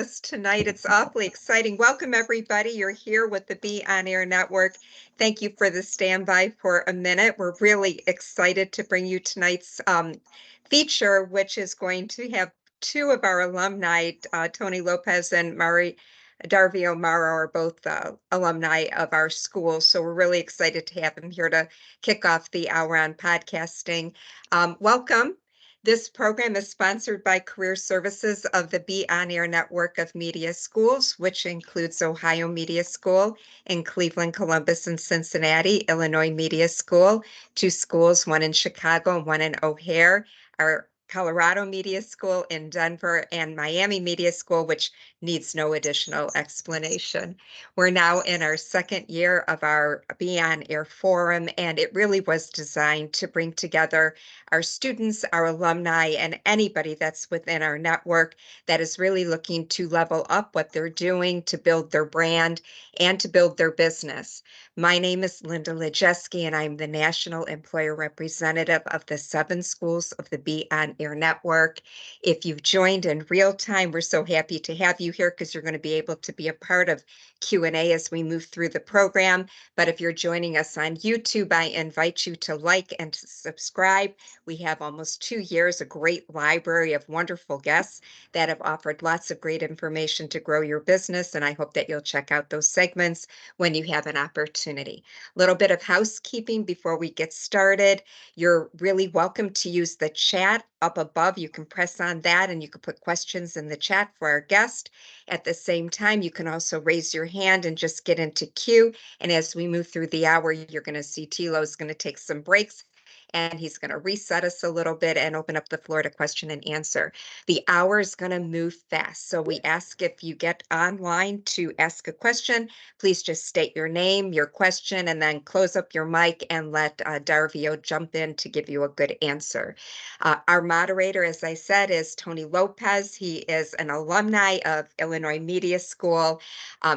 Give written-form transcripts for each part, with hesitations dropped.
tonight. It's awfully exciting. Welcome, everybody. You're here with the BeOnAir Network. Thank you for the standby for a minute. We're really excited to bring you tonight's feature, which is going to have two of our alumni, Tony Lopez and Darvio Morrow, are both alumni of our school. So we're really excited to have them here to kick off the hour on podcasting. Welcome. This program is sponsored by Career Services of the BeOnAir Network of Media Schools, which includes Ohio Media School in Cleveland, Columbus, and Cincinnati, Illinois Media School, two schools, one in Chicago and one in O'Hare, our Colorado Media School in Denver, and Miami Media School, which needs no additional explanation. We're now in our second year of our BeOnAir Forum, and it really was designed to bring together our students, our alumni, and anybody that's within our network that is really looking to level up what they're doing to build their brand and to build their business. My name is Linda Lejeski, and I'm the National Employer Representative of the 7 schools of the BeOnAir Network. If you've joined in real time, we're so happy to have you here because you're going to be able to be a part of Q&A as we move through the program. But if you're joining us on YouTube, I invite you to like and to subscribe. We have almost 2 years, a great library of wonderful guests that have offered lots of great information to grow your business, and I hope that you'll check out those segments when you have an opportunity. A little bit of housekeeping before we get started. You're really welcome to use the chat up above. You can press on that and you can put questions in the chat for our guest. At the same time, you can also raise your hand and just get into queue. And as we move through the hour, you're going to see Tilo is going to take some breaks, and he's going to reset us a little bit and open up the floor to question and answer. The hour is going to move fast, so we ask if you get online to ask a question, please just state your name, your question, and then close up your mic and let Darvio jump in to give you a good answer. Our moderator, as I said, is Tony Lopez. He is an alumni of Illinois Media School.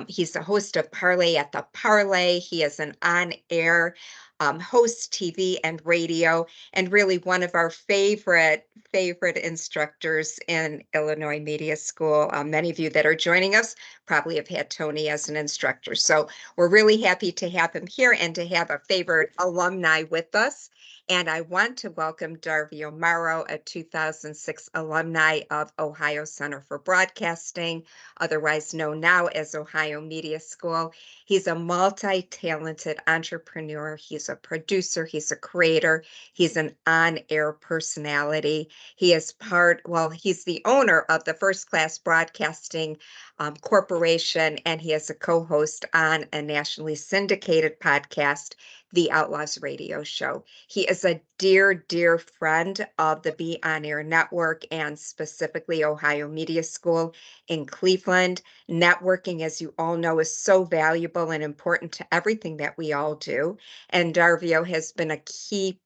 He's the host of Parlay at the Parlay. He is an on-air host, TV and radio, and really one of our favorite instructors in Illinois Media School. Many of you that are joining us probably have had Tony as an instructor. So we're really happy to have him here and to have a favorite alumni with us. And I want to welcome Darvio Morrow, a 2006 alumni of Ohio Center for Broadcasting, otherwise known now as Ohio Media School. He's a multi-talented entrepreneur. He's a producer. He's a creator. He's an on-air personality. He is he's the owner of the First Class Broadcasting Corporation, and he is a co-host on a nationally syndicated podcast, the Outlaws Radio Show. He is a dear friend of the BeOnAir Network and specifically Ohio Media School in Cleveland. Networking, as you all know, is so valuable and important to everything that we all do. And Darvio has been a key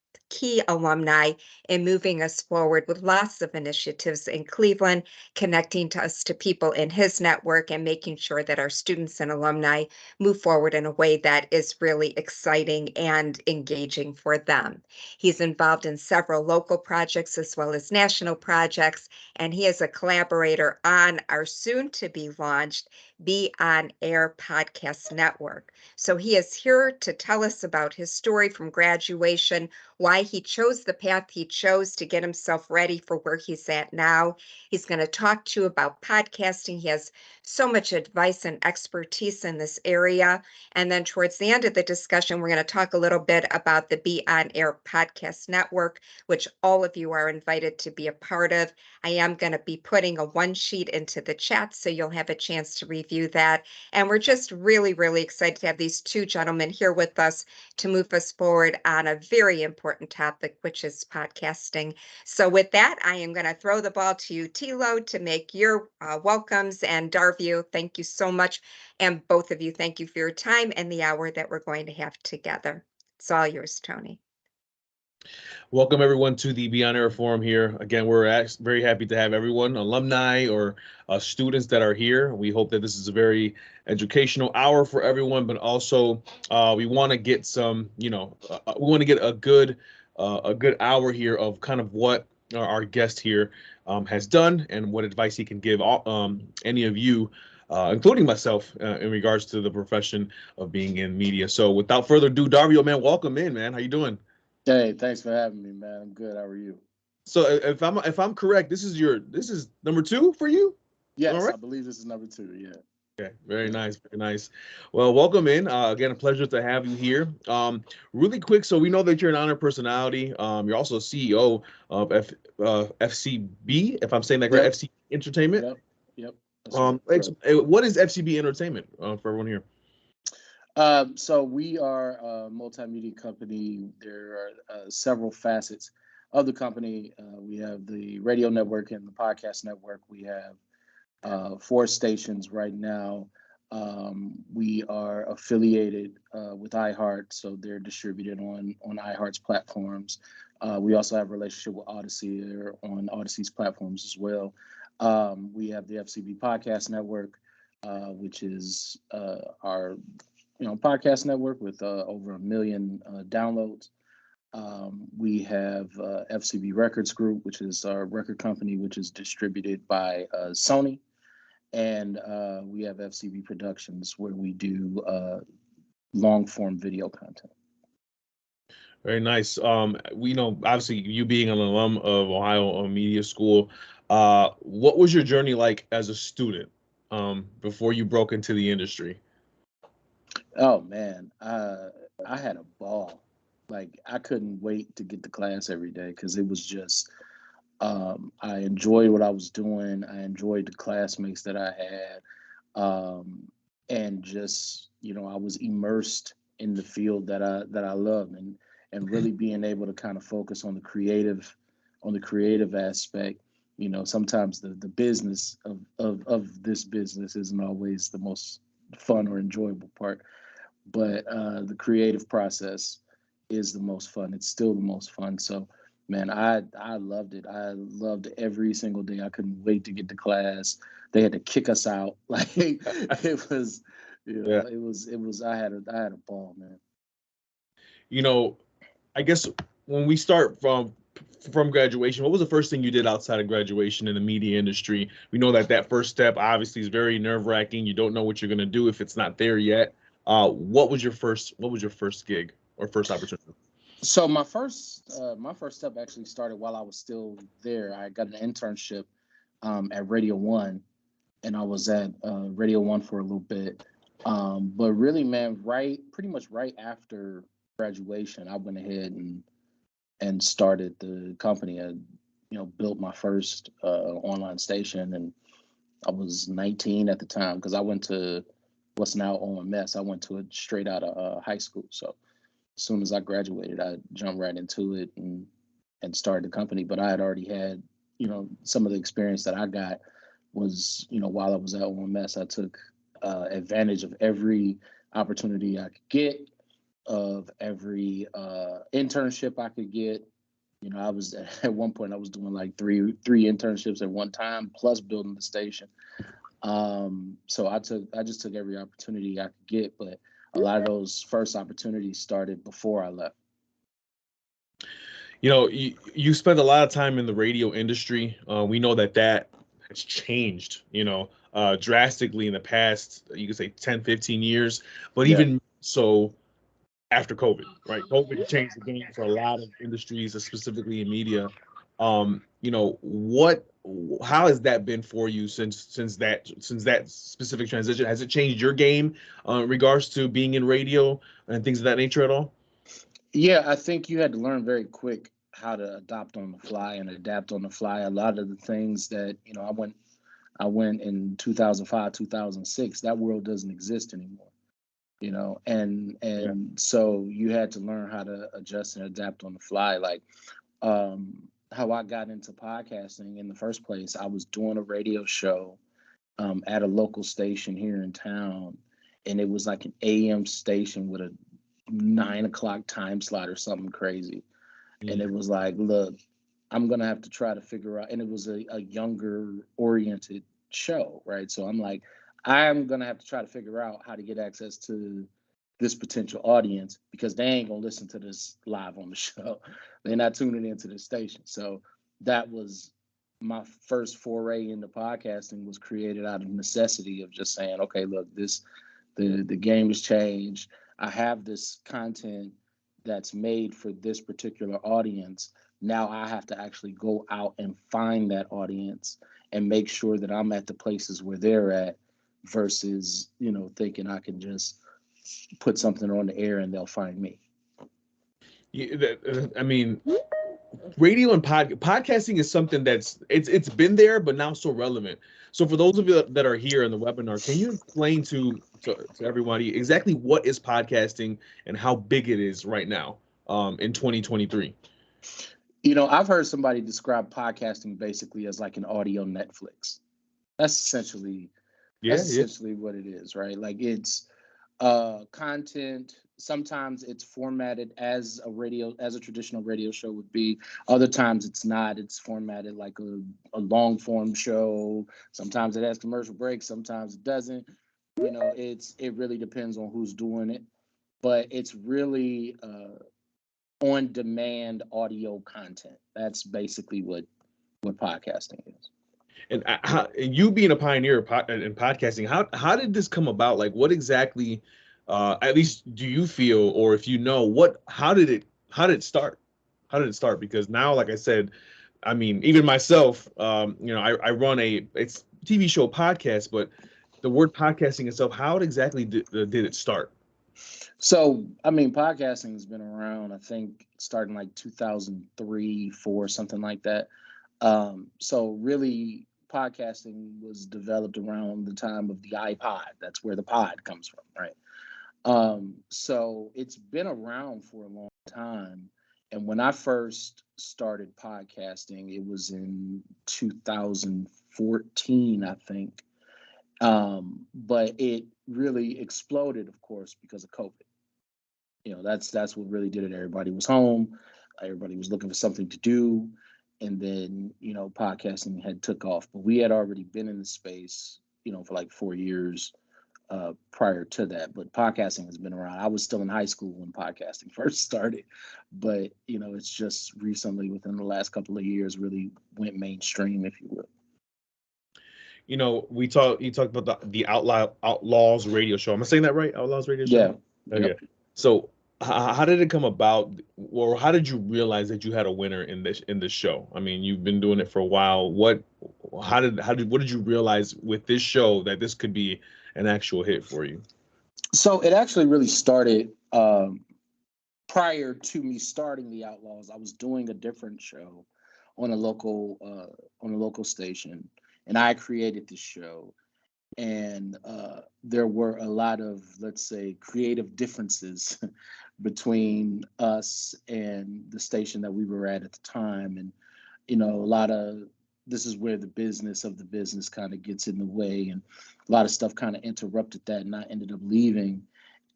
alumni in moving us forward with lots of initiatives in Cleveland, connecting us to people in his network and making sure that our students and alumni move forward in a way that is really exciting and engaging for them. He's involved in several local projects as well as national projects, and he is a collaborator on our soon-to-be launched BeOnAir Podcast Network. So he is here to tell us about his story from graduation, why he chose the path he chose to get himself ready for where he's at now. He's going to talk to you about podcasting. He has so much advice and expertise in this area. And then towards the end of the discussion, we're going to talk a little bit about the BeOnAir Podcast Network, which all of you are invited to be a part of. I am going to be putting a one sheet into the chat, so you'll have a chance to review that. And we're just really excited to have these two gentlemen here with us to move us forward on a very important topic, which is podcasting. So with that, I am going to throw the ball to you, Tilo, to make your welcomes. And Darvio, thank you so much. And both of you, thank you for your time and the hour that we're going to have together. It's all yours, Tony. Welcome everyone to the BeOnAir Forum here. Again, we're very happy to have everyone, alumni or students that are here. We hope that this is a very educational hour for everyone, but also we want to get some, we want to get a good hour here of kind of what our guest here has done, and what advice he can give any of you, including myself, in regards to the profession of being in media. So, without further ado, Darvio, man, welcome in, man. How you doing? Hey, thanks for having me, man. I'm good. How are you? So, if I'm correct, this is number two for you. All Yes, right. I believe this is number two. Yeah. Okay, very Yeah. nice, very nice. Well, welcome in. Again, a pleasure to have you here. Really quick, so we know that you're an honored personality. You're also CEO of FCB, if I'm saying that correct, Yep. FC Entertainment. Yep. Yep. That's right. Correct. What is FCB Entertainment for everyone here? So we are a multimedia company. There are several facets of the company. We have the radio network and the podcast network. We have four stations right now. We are affiliated with iHeart, so they're distributed on iHeart's platforms. We also have a relationship with Odyssey. They're on Odyssey's platforms as well. We have the FCB Podcast Network, which is our podcast network with over 1 million downloads. We have FCB Records Group, which is our record company, which is distributed by Sony. And we have FCB Productions, where we do long form video content. Very nice. We know, obviously, you being an alum of Ohio Media School, what was your journey like as a student before you broke into the industry? Oh man, I had a ball. Like I couldn't wait to get to class every day because it was just I enjoyed what I was doing. I enjoyed the classmates that I had, and just I was immersed in the field that I love, and really being able to kind of focus on the creative aspect. Sometimes the business of this business isn't always the most fun or enjoyable part, but the creative process is the most fun. It's still the most fun. So, man, I loved it. I loved every single day. I couldn't wait to get to class. They had to kick us out. Like it was, Yeah. it was. I had a ball, man. You know, I guess when we start from graduation, what was the first thing you did outside of graduation in the media industry? We know that first step obviously is very nerve-wracking. You don't know what you're going to do if it's not there yet. What was your first gig or first opportunity? So my first step actually started while I was still there. I got an internship at Radio One, and I was at Radio One for a little bit. But really, man, pretty much right after graduation, I went ahead and started the company. I, built my first online station, and I was 19 at the time because I went to what's now OMS. I went to it straight out of high school. So as soon as I graduated, I jumped right into it and started the company. But I had already had, some of the experience that I got was, while I was at OMS, I took advantage of every opportunity I could get, of every internship I could get. I was at one point I was doing like three internships at one time, plus building the station. So I just took every opportunity I could get, but a lot of those first opportunities started before I left. You spend a lot of time in the radio industry. We know that has changed, drastically in the past, you could say 10, 15 years, but Yeah. even so after COVID, right? COVID changed the game for a lot of industries, specifically in media. What, how has that been for you since that specific transition? Has it changed your game in regards to being in radio and things of that nature at all? Yeah, I think you had to learn very quick how to adopt on the fly and adapt on the fly. A lot of the things that, I went in 2005, 2006, that world doesn't exist anymore, and Yeah. so you had to learn how to adjust and adapt on the fly. Like how I got into podcasting in the first place, I was doing a radio show at a local station here in town, and it was like an AM station with a 9 o'clock time slot or something crazy. And it was like, look, I'm gonna have to try to figure out. And it was a younger oriented show, right? So I'm like, I'm gonna have to try to figure out how to get access to this potential audience because they ain't gonna listen to this live on the show. They're not tuning into the station. So that was my first foray into podcasting, was created out of necessity of just saying, okay, look, the game has changed. I have this content that's made for this particular audience. Now I have to actually go out and find that audience and make sure that I'm at the places where they're at, versus, thinking I can just put something on the air and they'll find me. Yeah, I mean, radio and podcasting is something it's been there, but now so relevant. So for those of you that are here in the webinar, can you explain to everybody exactly what is podcasting and how big it is right now in 2023? I've heard somebody describe podcasting basically as like an audio Netflix. That's essentially what it is, right? Like, it's content. Sometimes it's formatted as a traditional radio show would be. Other times it's not. It's formatted like a long form show. Sometimes it has commercial breaks. Sometimes it doesn't. It really depends on who's doing it. But it's really on demand audio content. That's basically what podcasting is. And you being a pioneer in podcasting, how did this come about? Like, what exactly, at least, do you feel, or if you know, how did it start? How did it start? Because now, like I said, I mean, even myself, I run it's TV show podcast, but the word podcasting itself, how exactly did it start? So, I mean, podcasting has been around, I think, starting like 2003, 4, something like that. So really, podcasting was developed around the time of the iPod. That's where the pod comes from, right? So it's been around for a long time. And when I first started podcasting, it was in 2014, I think. But it really exploded, of course, because of COVID. That's what really did it. Everybody was home. Everybody was looking for something to do. And then, podcasting had took off. But we had already been in the space, for like 4 years prior to that. But podcasting has been around. I was still in high school when podcasting first started. But, it's just recently, within the last couple of years, really went mainstream, if you will. You talked about the Outlaws Radio Show. Am I saying that right? Outlaws Radio Show? Yeah. Okay. Yep. So how did it come about, or how did you realize that you had a winner in this show? I mean, you've been doing it for a while. What did you realize with this show that this could be an actual hit for you? So it actually really started prior to me starting the Outlaws. I was doing a different show on a local station, and I created this show. And there were a lot of, let's say, creative differences between us and the station that we were at the time. And, this is where the business kind of gets in the way. And a lot of stuff kind of interrupted that. And I ended up leaving.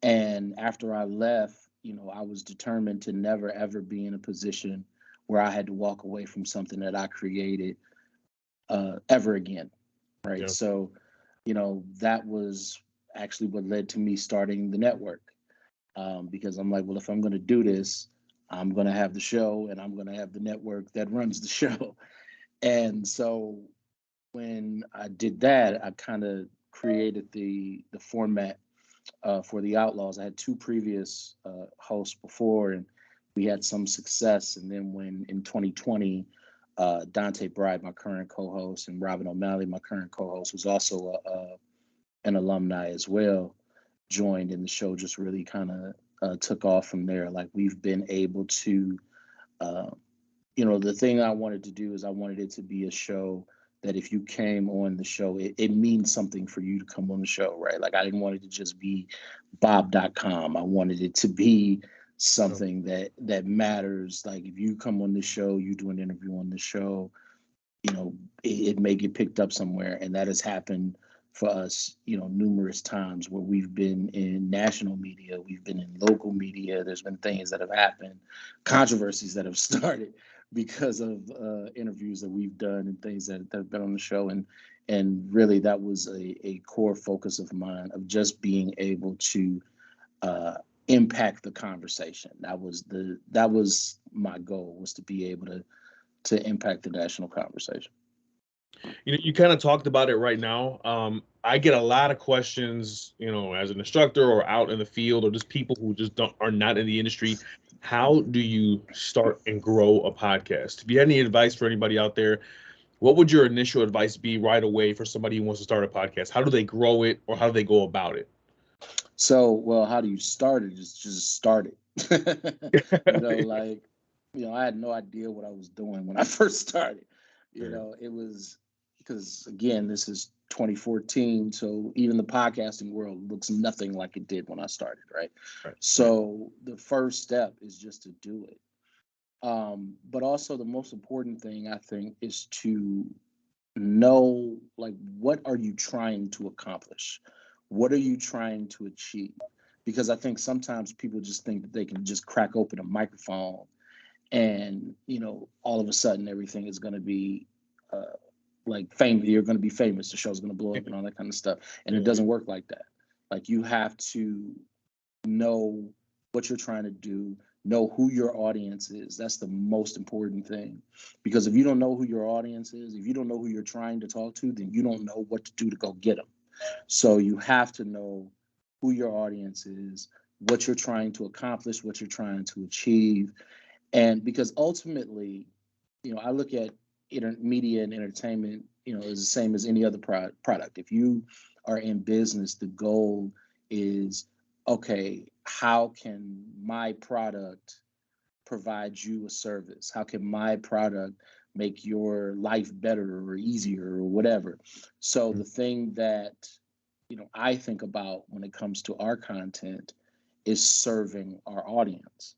And after I left, I was determined to never, ever be in a position where I had to walk away from something that I created ever again. Right. Yeah. So, that was actually what led to me starting the network, because I'm like, well, if I'm going to do this, I'm going to have the show and I'm going to have the network that runs the show. And so when I did that, I kind of created the format for the Outlaws. I had 2 previous hosts before, and we had some success. And then when in 2020, Dante Bride, my current co-host, and Robin O'Malley, my current co-host, who's also an alumni as well, joined, and the show just really kind of took off from there. Like, we've been able to, the thing I wanted to do is I wanted it to be a show that if you came on the show, it means something for you to come on the show, right? Like, I didn't want it to just be Bob.com. I wanted it to be something that matters. Like, if you come on the show, you do an interview on the show, it may get picked up somewhere. And that has happened for us, numerous times, where we've been in national media, we've been in local media. There's been things that have happened, controversies that have started because of interviews that we've done and things that have been on the show. And really, that was a core focus of mine, of just being able to impact the conversation. That was my goal, was to be able to impact the national conversation. You kind of talked about it right now. I get a lot of questions, as an instructor or out in the field, or just people who just are not in the industry. How do you start and grow a podcast? If you had any advice for anybody out there, what would your initial advice be right away for somebody who wants to start a podcast? How do they grow it, or how do they go about it? So, well, how do you start it? Just start it. I had no idea what I was doing when I first started. It was because, again, this is 2014, so even the podcasting world looks nothing like it did when I started, right? So the first step is just to do it. But also the most important thing, I think, is to know, what are you trying to accomplish? What are you trying to achieve? Because I think sometimes people just think that they can just crack open a microphone and, all of a sudden everything is going to be famous. You're going to be famous. The show's going to blow up and all that kind of stuff. And it doesn't work like that. You have to know what you're trying to do, know who your audience is. That's the most important thing. Because if you don't know who your audience is, if you don't know who you're trying to talk to, then you don't know what to do to go get them. So you have to know who your audience is, what you're trying to accomplish, what you're trying to achieve. And because ultimately, I look at media and entertainment, as the same as any other product. If you are in business, the goal is, okay, how can my product provide you a service? How can my product make your life better or easier or whatever? So the thing that, I think about when it comes to our content is serving our audience.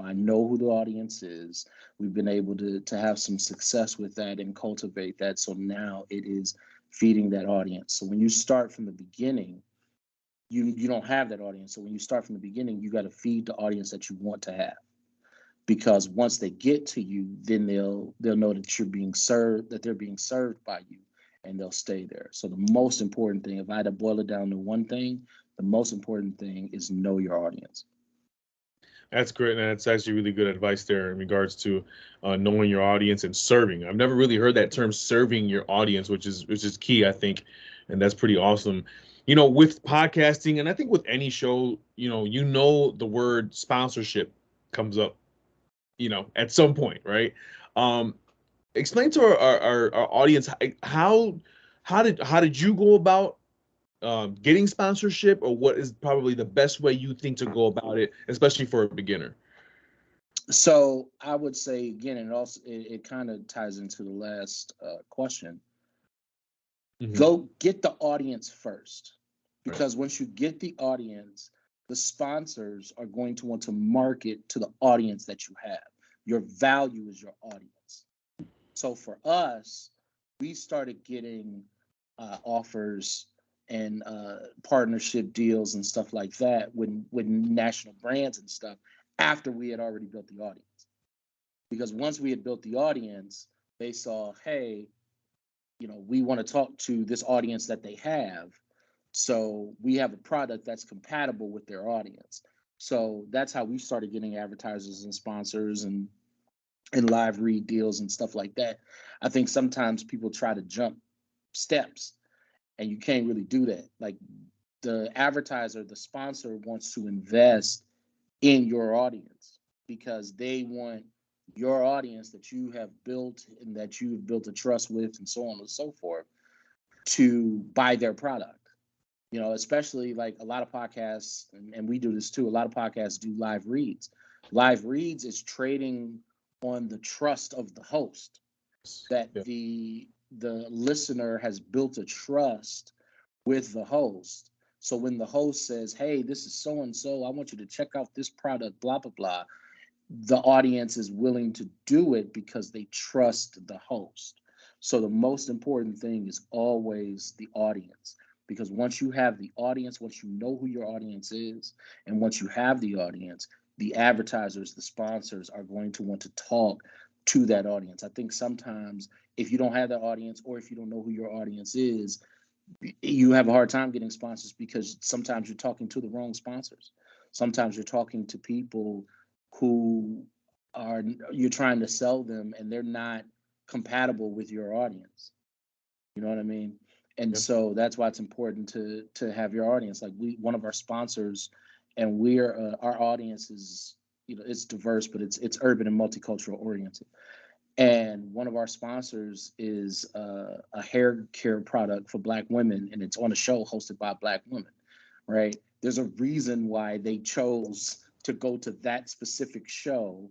I know who the audience is. We've been able to have some success with that and cultivate that. So now it is feeding that audience. So when you start from the beginning, you don't have that audience. So when you start from the beginning, you got to feed the audience that you want to have. Because once they get to you, then they'll know that you're being served, that they're being served by you, and they'll stay there. So the most important thing, if I had to boil it down to one thing, the most important thing is know your audience. That's great, and that's actually really good advice there in regards to knowing your audience and serving. I've never really heard that term, serving your audience, which is key, I think, and that's pretty awesome. With podcasting, and I think with any show, the word sponsorship comes up, at some point, right? Explain to our audience how did you go about getting sponsorship, or what is probably the best way you think to go about it, especially for a beginner? So I would say, again, and also it kind of ties into the last question. Go get the audience first, because once you get the audience, the sponsors are going to want to market to the audience that you have. Your value is your audience. So for us, we started getting offers and partnership deals and stuff like that with national brands and stuff after we had already built the audience. Because once we had built the audience, they saw, hey, we want to talk to this audience that they have. So we have a product that's compatible with their audience. So that's how we started getting advertisers and sponsors and live read deals and stuff like that. I think sometimes people try to jump steps, and you can't really do that. Like, the advertiser, the sponsor wants to invest in your audience because they want your audience that you have built and that you've built a trust with and so on and so forth to buy their product. Especially like a lot of podcasts, and we do this too, a lot of podcasts do live reads. Live reads is trading on the trust of the host, that the listener has built a trust with the host. So when the host says, hey, this is so-and-so, I want you to check out this product, blah, blah, blah, the audience is willing to do it because they trust the host. So the most important thing is always the audience. Because once you have the audience, once you know who your audience is, and once you have the audience, the advertisers, the sponsors are going to want to talk to that audience. I think sometimes if you don't have that audience, or if you don't know who your audience is, you have a hard time getting sponsors, because sometimes you're talking to the wrong sponsors. Sometimes you're talking to people who you're trying to sell them, and they're not compatible with your audience. You know what I mean? And Yep. so that's why it's important to have your audience. Like one of our sponsors, and we're our audience is, you know, it's diverse, but it's urban and multicultural oriented. And one of our sponsors is a hair care product for Black women, and it's on a show hosted by Black women, right? There's a reason why they chose to go to that specific show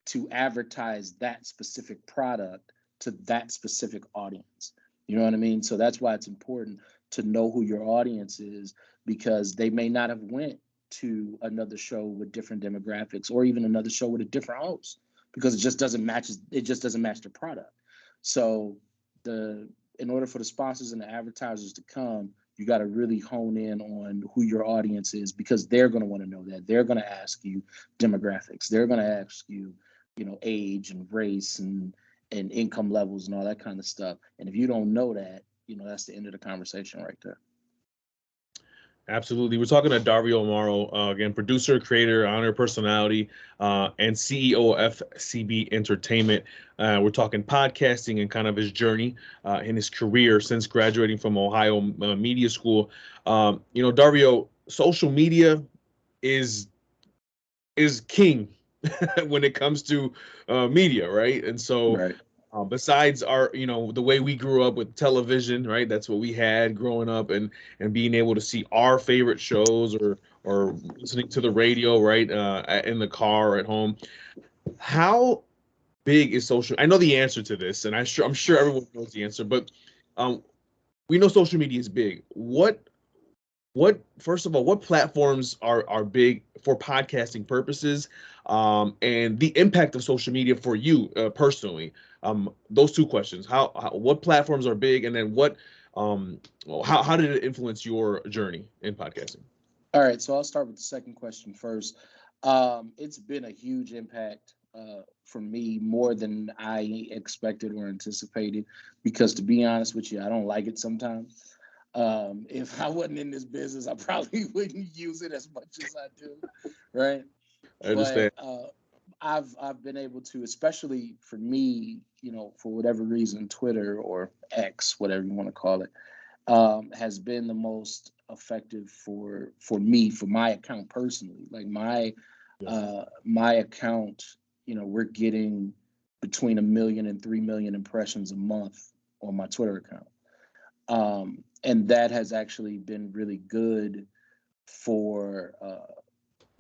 to advertise that specific product to that specific audience. You know what I mean? So that's why it's important to know who your audience is, because they may not have went to another show with different demographics, or even another show with a different host, because it just doesn't match the product. So in order for the sponsors and the advertisers to come, you got to really hone in on who your audience is, because they're going to want to know that. They're going to ask you demographics. They're going to ask you, you know, age and race and income levels and all that kind of stuff. And if you don't know that, you know, that's the end of the conversation right there. Absolutely. We're talking to Darvio Morrow, again, producer, creator, honor personality, and CEO of FCB Entertainment. We're talking podcasting and kind of his journey in his career since graduating from Ohio Media School. You know, Darvio, social media is king when it comes to media, right? And so Right. besides our, you know, the way we grew up with television, right? That's what we had growing up, and being able to see our favorite shows or listening to the radio, right? In the car or at home. How big is social? I know the answer to this, and I'm sure everyone knows the answer, but we know social media is big. First of all, what platforms are big for podcasting purposes, and the impact of social media for you personally? Those two questions. What platforms are big, and then how did it influence your journey in podcasting? All right, so I'll start with the second question first. It's been a huge impact for me, more than I expected or anticipated, because to be honest with you, I don't like it sometimes. If I wasn't in this business, I probably wouldn't use it as much as I do, right? I understand. But I've been able to, especially for me, you know, for whatever reason, Twitter or X, whatever you want to call it, has been the most effective for me, for my account personally. Like my account, you know, we're getting between 1 million and 3 million impressions a month on my Twitter account. And that has actually been really good for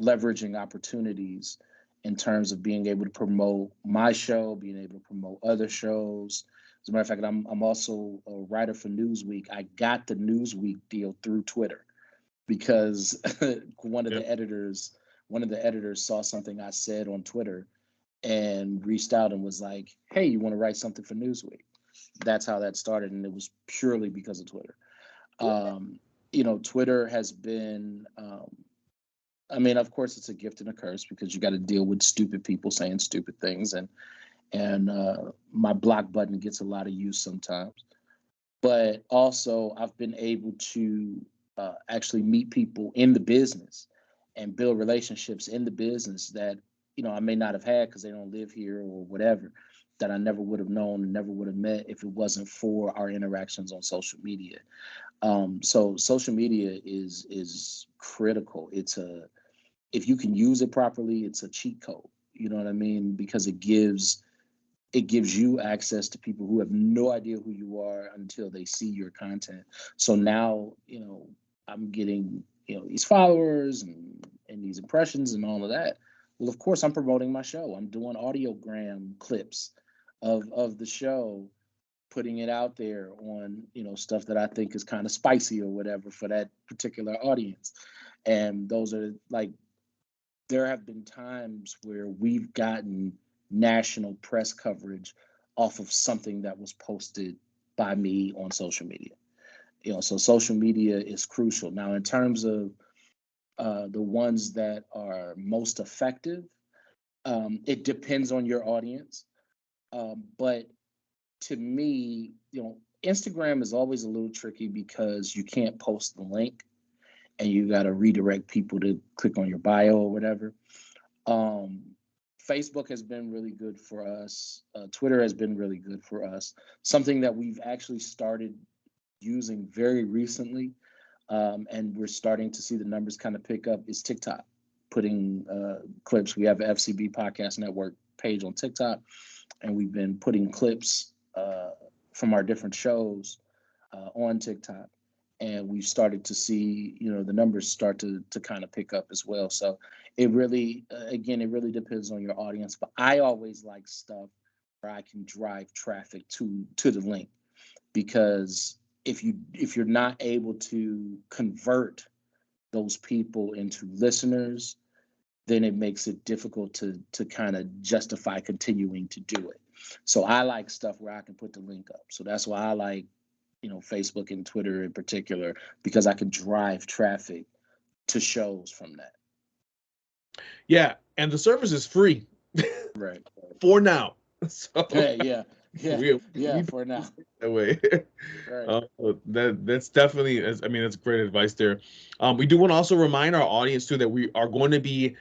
leveraging opportunities in terms of being able to promote my show, being able to promote other shows. As a matter of fact, I'm also a writer for Newsweek. I got the Newsweek deal through Twitter because one of the editors saw something I said on Twitter and reached out and was like, "Hey, you want to write something for Newsweek?" That's how that started, and it was purely because of Twitter. You know, Twitter has been, I mean, of course, it's a gift and a curse, because you got to deal with stupid people saying stupid things, and my block button gets a lot of use sometimes. But also, I've been able to actually meet people in the business and build relationships in the business that, you know, I may not have had because they don't live here or whatever, that I never would have known and never would have met if it wasn't for our interactions on social media. So social media is critical. If you can use it properly, it's a cheat code. You know what I mean? Because it gives you access to people who have no idea who you are until they see your content. So now, you know, I'm getting, you know, these followers and these impressions and all of that. Well, of course, I'm promoting my show. I'm doing audiogram clips of the show, putting it out there on, you know, stuff that I think is kind of spicy or whatever for that particular audience. And those are like, there have been times where we've gotten national press coverage off of something that was posted by me on social media. You know, so social media is crucial. Now, in terms of the ones that are most effective, it depends on your audience. But to me, you know, Instagram is always a little tricky because you can't post the link and you got to redirect people to click on your bio or whatever. Facebook has been really good for us. Twitter has been really good for us. Something that we've actually started using very recently, and we're starting to see the numbers kind of pick up, is TikTok. Putting clips. We have an FCB Podcast Network page on TikTok, and we've been putting clips from our different shows on TikTok. And we've started to see, the numbers start to kind of pick up as well. So it really, again, it really depends on your audience. But I always like stuff where I can drive traffic to the link, because if you're not able to convert those people into listeners, then it makes it difficult to kind of justify continuing to do it. So I like stuff where I can put the link up. So that's why I like, Facebook and Twitter in particular, because I can drive traffic to shows from that. Yeah, and the service is free. Right. For now. So Yeah. we For now. That way. Right. That's definitely, that's great advice there. We do want to also remind our audience too that we are going to be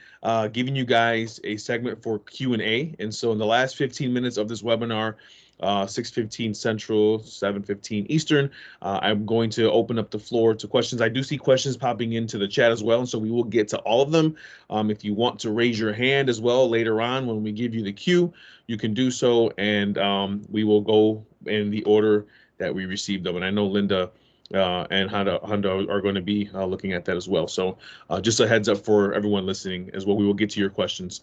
giving you guys a segment for Q&A. And so in the last 15 minutes of this webinar, 6:15 Central, 7:15 Eastern, I'm going to open up the floor to questions. I do see questions popping into the chat as well, and so we will get to all of them. If you want to raise your hand as well later on when we give you the cue, you can do so, and we will go in the order that we received them. And I know Linda and Honda are going to be looking at that as well. So just a heads up for everyone listening as well. We will get to your questions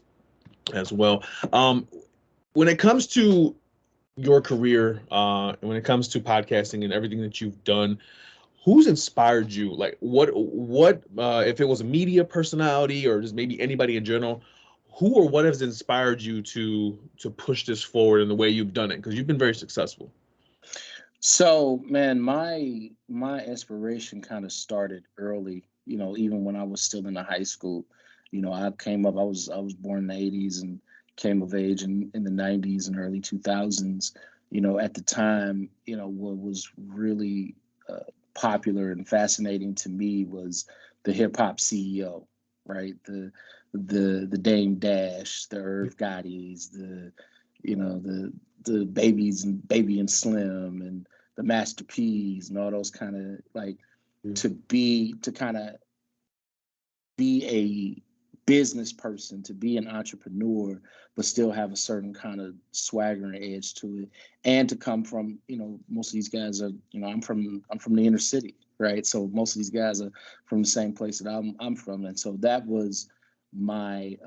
as well. When it comes to your career, when it comes to podcasting and everything that you've done, who's inspired you? Like what if it was a media personality or just maybe anybody in general, who or what has inspired you to push this forward in the way you've done it? Because you've been very successful. So, man, my inspiration kind of started early, even when I was still in the high school. I was born in the 80s and came of age in the 90s and early 2000s. At the time, what was really popular and fascinating to me was the hip hop CEO, right? The Dame Dash, the Irv Gottis, the Baby and Slim and the Master P's and all those kind of to kind of be a business person, to be an entrepreneur, but still have a certain kind of swagger and edge to it, and to come from, most of these guys are, I'm from the inner city, right? So most of these guys are from the same place that I'm from, and so that was my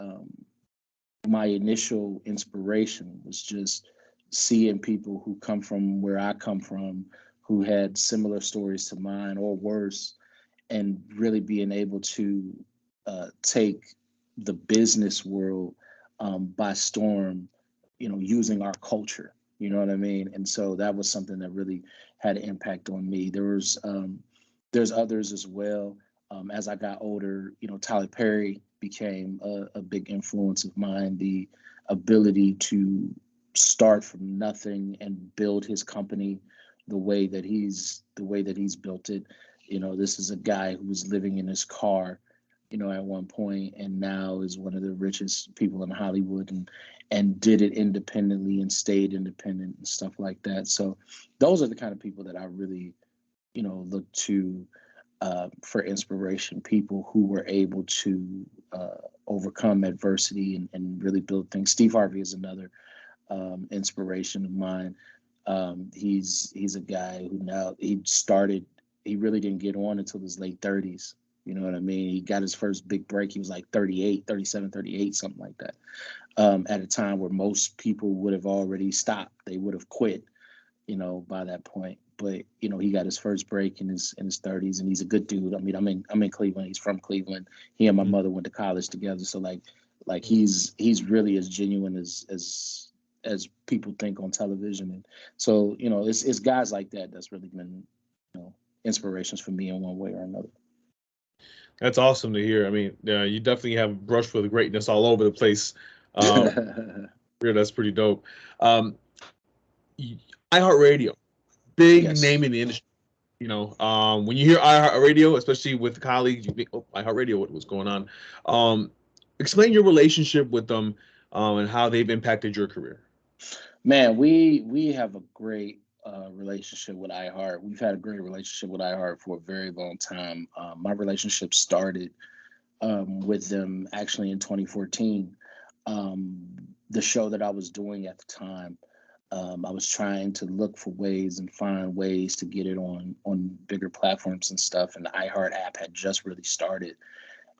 my initial inspiration, was just seeing people who come from where I come from, who had similar stories to mine or worse, and really being able to take the business world by storm, using our culture, you know what I mean? And so that was something that really had an impact on me. There's others as well. As I got older, Tyler Perry became a big influence of mine. The ability to start from nothing and build his company the way that he's built it. This is a guy who was living in his car, at one point, and now is one of the richest people in Hollywood, and did it independently and stayed independent and stuff like that. So those are the kind of people that I really, look to for inspiration, people who were able to overcome adversity and really build things. Steve Harvey is another inspiration of mine. He's a guy who now he really didn't get on until his late 30s. You know what I mean? He got his first big break. He was like 37, 38, something like that. At a time where most people would have already stopped. They would have quit, by that point. But, he got his first break in his 30s, and he's a good dude. I mean, I'm in Cleveland. He's from Cleveland. He and my mother went to college together. So like he's really as genuine as people think on television. And so, it's guys like that that's really been, inspirations for me in one way or another. That's awesome to hear. I mean, you definitely have brushed with greatness all over the place. That's pretty dope. iHeartRadio, big name in the industry. When you hear iHeartRadio, especially with colleagues, you think, oh, iHeartRadio, what's going on? Explain your relationship with them. and how they've impacted your career? Man, we have a great relationship with iHeart. We've had a great relationship with iHeart for a very long time. My relationship started with them actually in 2014. The show that I was doing at the time, I was trying to look for ways and find ways to get it on bigger platforms and stuff. And the iHeart app had just really started,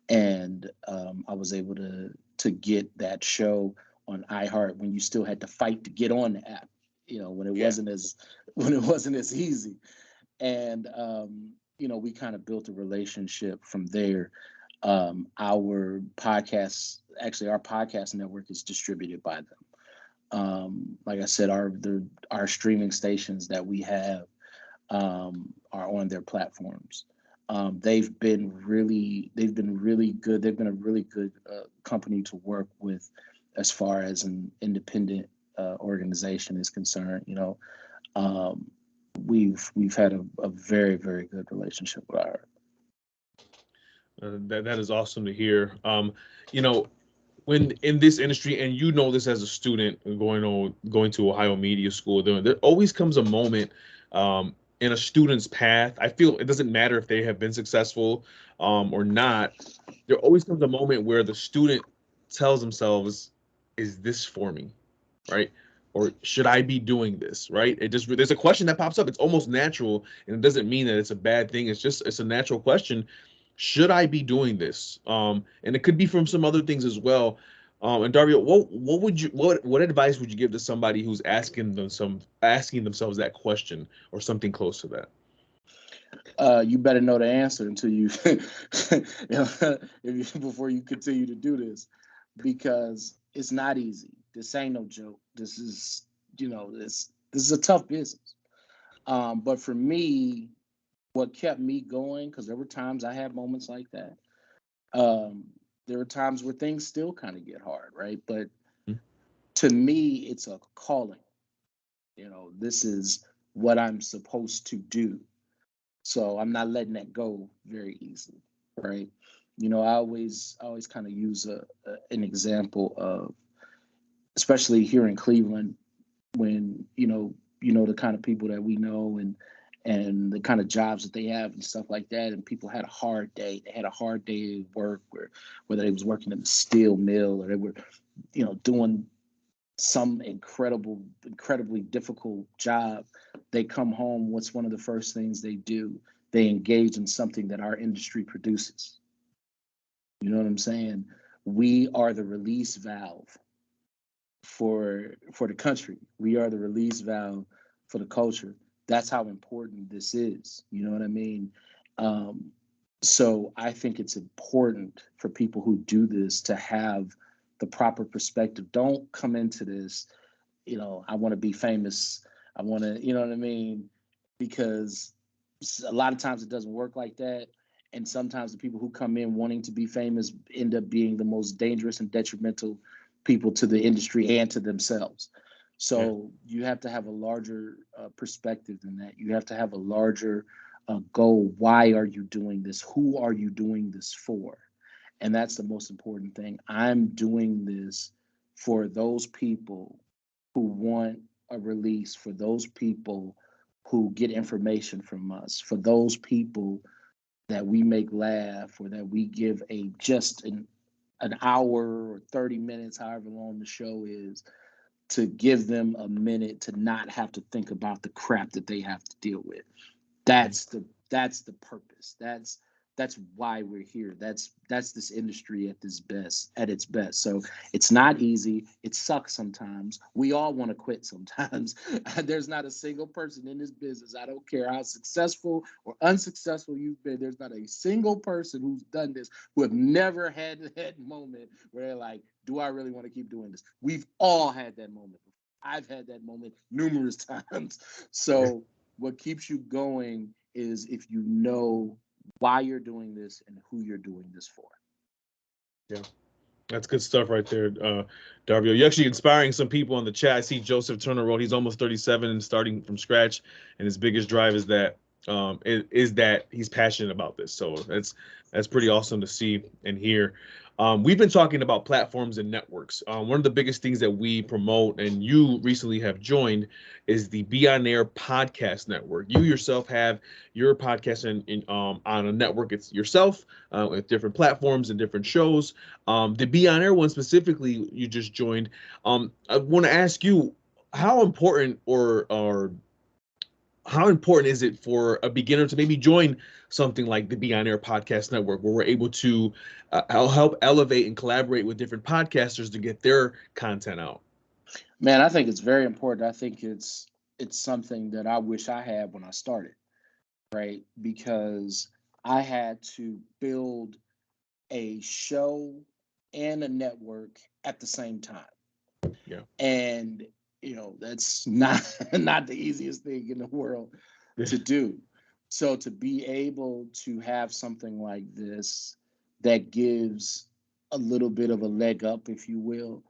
and I was able to get that show on iHeart when you still had to fight to get on the app. When it wasn't as easy. And we kind of built a relationship from there. Our podcast network is distributed by them. Like I said, our streaming stations that we have are on their platforms. They've been really good. They've been a really good company to work with as far as an independent organization is concerned. We've had a very, very good relationship with our. That is awesome to hear. When in this industry, and this as a student going to Ohio Media School, there always comes a moment in a student's path. I feel it doesn't matter if they have been successful or not. There always comes a moment where the student tells themselves, "Is this for me?" Right? Or should I be doing this? Right? There's a question that pops up. It's almost natural, and it doesn't mean that it's a bad thing. It's a natural question. Should I be doing this? And it could be from some other things as well. And Darvio, what advice would you give to somebody who's asking themselves that question or something close to that? You better know the answer until you, before you continue to do this, because it's not easy. This ain't no joke. This is, this is a tough business. But for me, what kept me going, because there were times I had moments like that. There were times where things still kind of get hard, right? But to me, it's a calling. This is what I'm supposed to do. So I'm not letting that go very easily, right? I always kind of use an example of, especially here in Cleveland, when the kind of people that we know and the kind of jobs that they have and stuff like that, and people had a hard day. They had a hard day at work, whether they was working in a steel mill or they were, doing some incredibly difficult job. They come home. What's one of the first things they do? They engage in something that our industry produces. You know what I'm saying? We are the release valve for the country. We are the release valve for the culture. That's how important this is. You know what I mean? So I think it's important for people who do this to have the proper perspective. Don't come into this, I want to be famous. I want to, you know what I mean? Because a lot of times it doesn't work like that. And sometimes the people who come in wanting to be famous end up being the most dangerous and detrimental people to the industry and to themselves. So you have to have a larger perspective than that. You have to have a larger goal. Why are you doing this? Who are you doing this for? And that's the most important thing. I'm doing this for those people who want a release, for those people who get information from us, for those people that we make laugh, or that we give just an hour or 30 minutes, however long the show is, to give them a minute to not have to think about the crap that they have to deal with. That's the purpose. That's why we're here. That's this industry at its best. So it's not easy. It sucks sometimes. We all want to quit sometimes. There's not a single person in this business, I don't care how successful or unsuccessful you've been, there's not a single person who's done this who have never had that moment where they're like, do I really want to keep doing this? We've all had that moment. I've had that moment numerous times. So what keeps you going is if you know why you're doing this and who you're doing this for. Yeah, that's good stuff right there, Darvio. You're actually inspiring some people in the chat. I see Joseph Turner wrote he's almost 37 and starting from scratch, and his biggest drive is that is that he's passionate about this. So that's pretty awesome to see and hear. We've been talking about platforms and networks. One of the biggest things that we promote, and you recently have joined, is the BeOnAir Podcast Network. You yourself have your podcast on a network. It's yourself with different platforms and different shows. The BeOnAir one specifically, you just joined. I want to ask you, how important or how important is it for a beginner to maybe join something like the BeOnAir Podcast Network, where we're able to help elevate and collaborate with different podcasters to get their content out? Man, I think it's very important. I think it's something that I wish I had when I started, right? Because I had to build a show and a network at the same time. Yeah. And that's not the easiest thing in the world to do. So to be able to have something like this that gives a little bit of a leg up, if you will,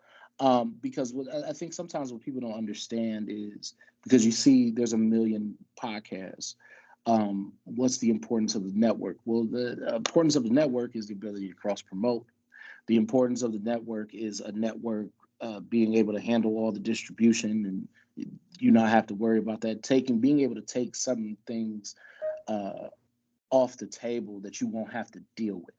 because I think sometimes what people don't understand is, because you see there's a million podcasts. What's the importance of the network? Well, the importance of the network is the ability to cross promote. The importance of the network is a network being able to handle all the distribution, and you not have to worry about that. Being able to take some things off the table that you won't have to deal with,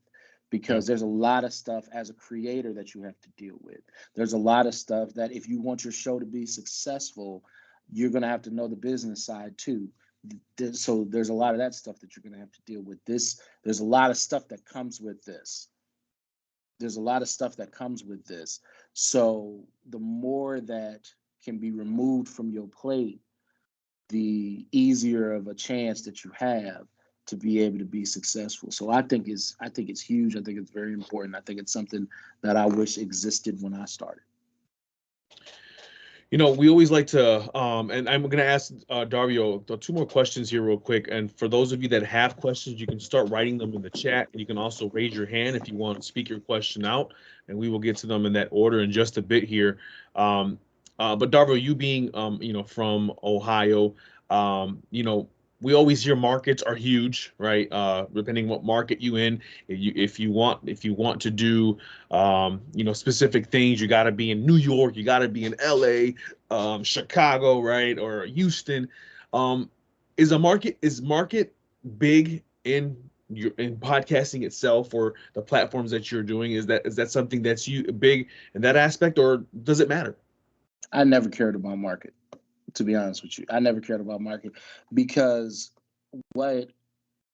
because there's a lot of stuff as a creator that you have to deal with. There's a lot of stuff that if you want your show to be successful, you're going to have to know the business side too. So there's a lot of that stuff that you're going to have to deal with. There's a lot of stuff that comes with this. So the more that can be removed from your plate, the easier of a chance that you have to be able to be successful. So I think it's huge. I think it's very important. I think it's something that I wish existed when I started. We always like to, and I'm going to ask Darvio 2 more questions here real quick. And for those of you that have questions, you can start writing them in the chat. And you can also raise your hand if you want to speak your question out, and we will get to them in that order in just a bit here. But Darvio, you being, from Ohio, we always hear markets are huge, right? Depending what market you in, if you want to do, specific things, you got to be in New York, you got to be in LA, Chicago, right, or Houston. Is market big in podcasting itself, or the platforms that you're doing? Is that something that's big in that aspect, or does it matter? I never cared about market. To be honest with you, I never cared about market, because what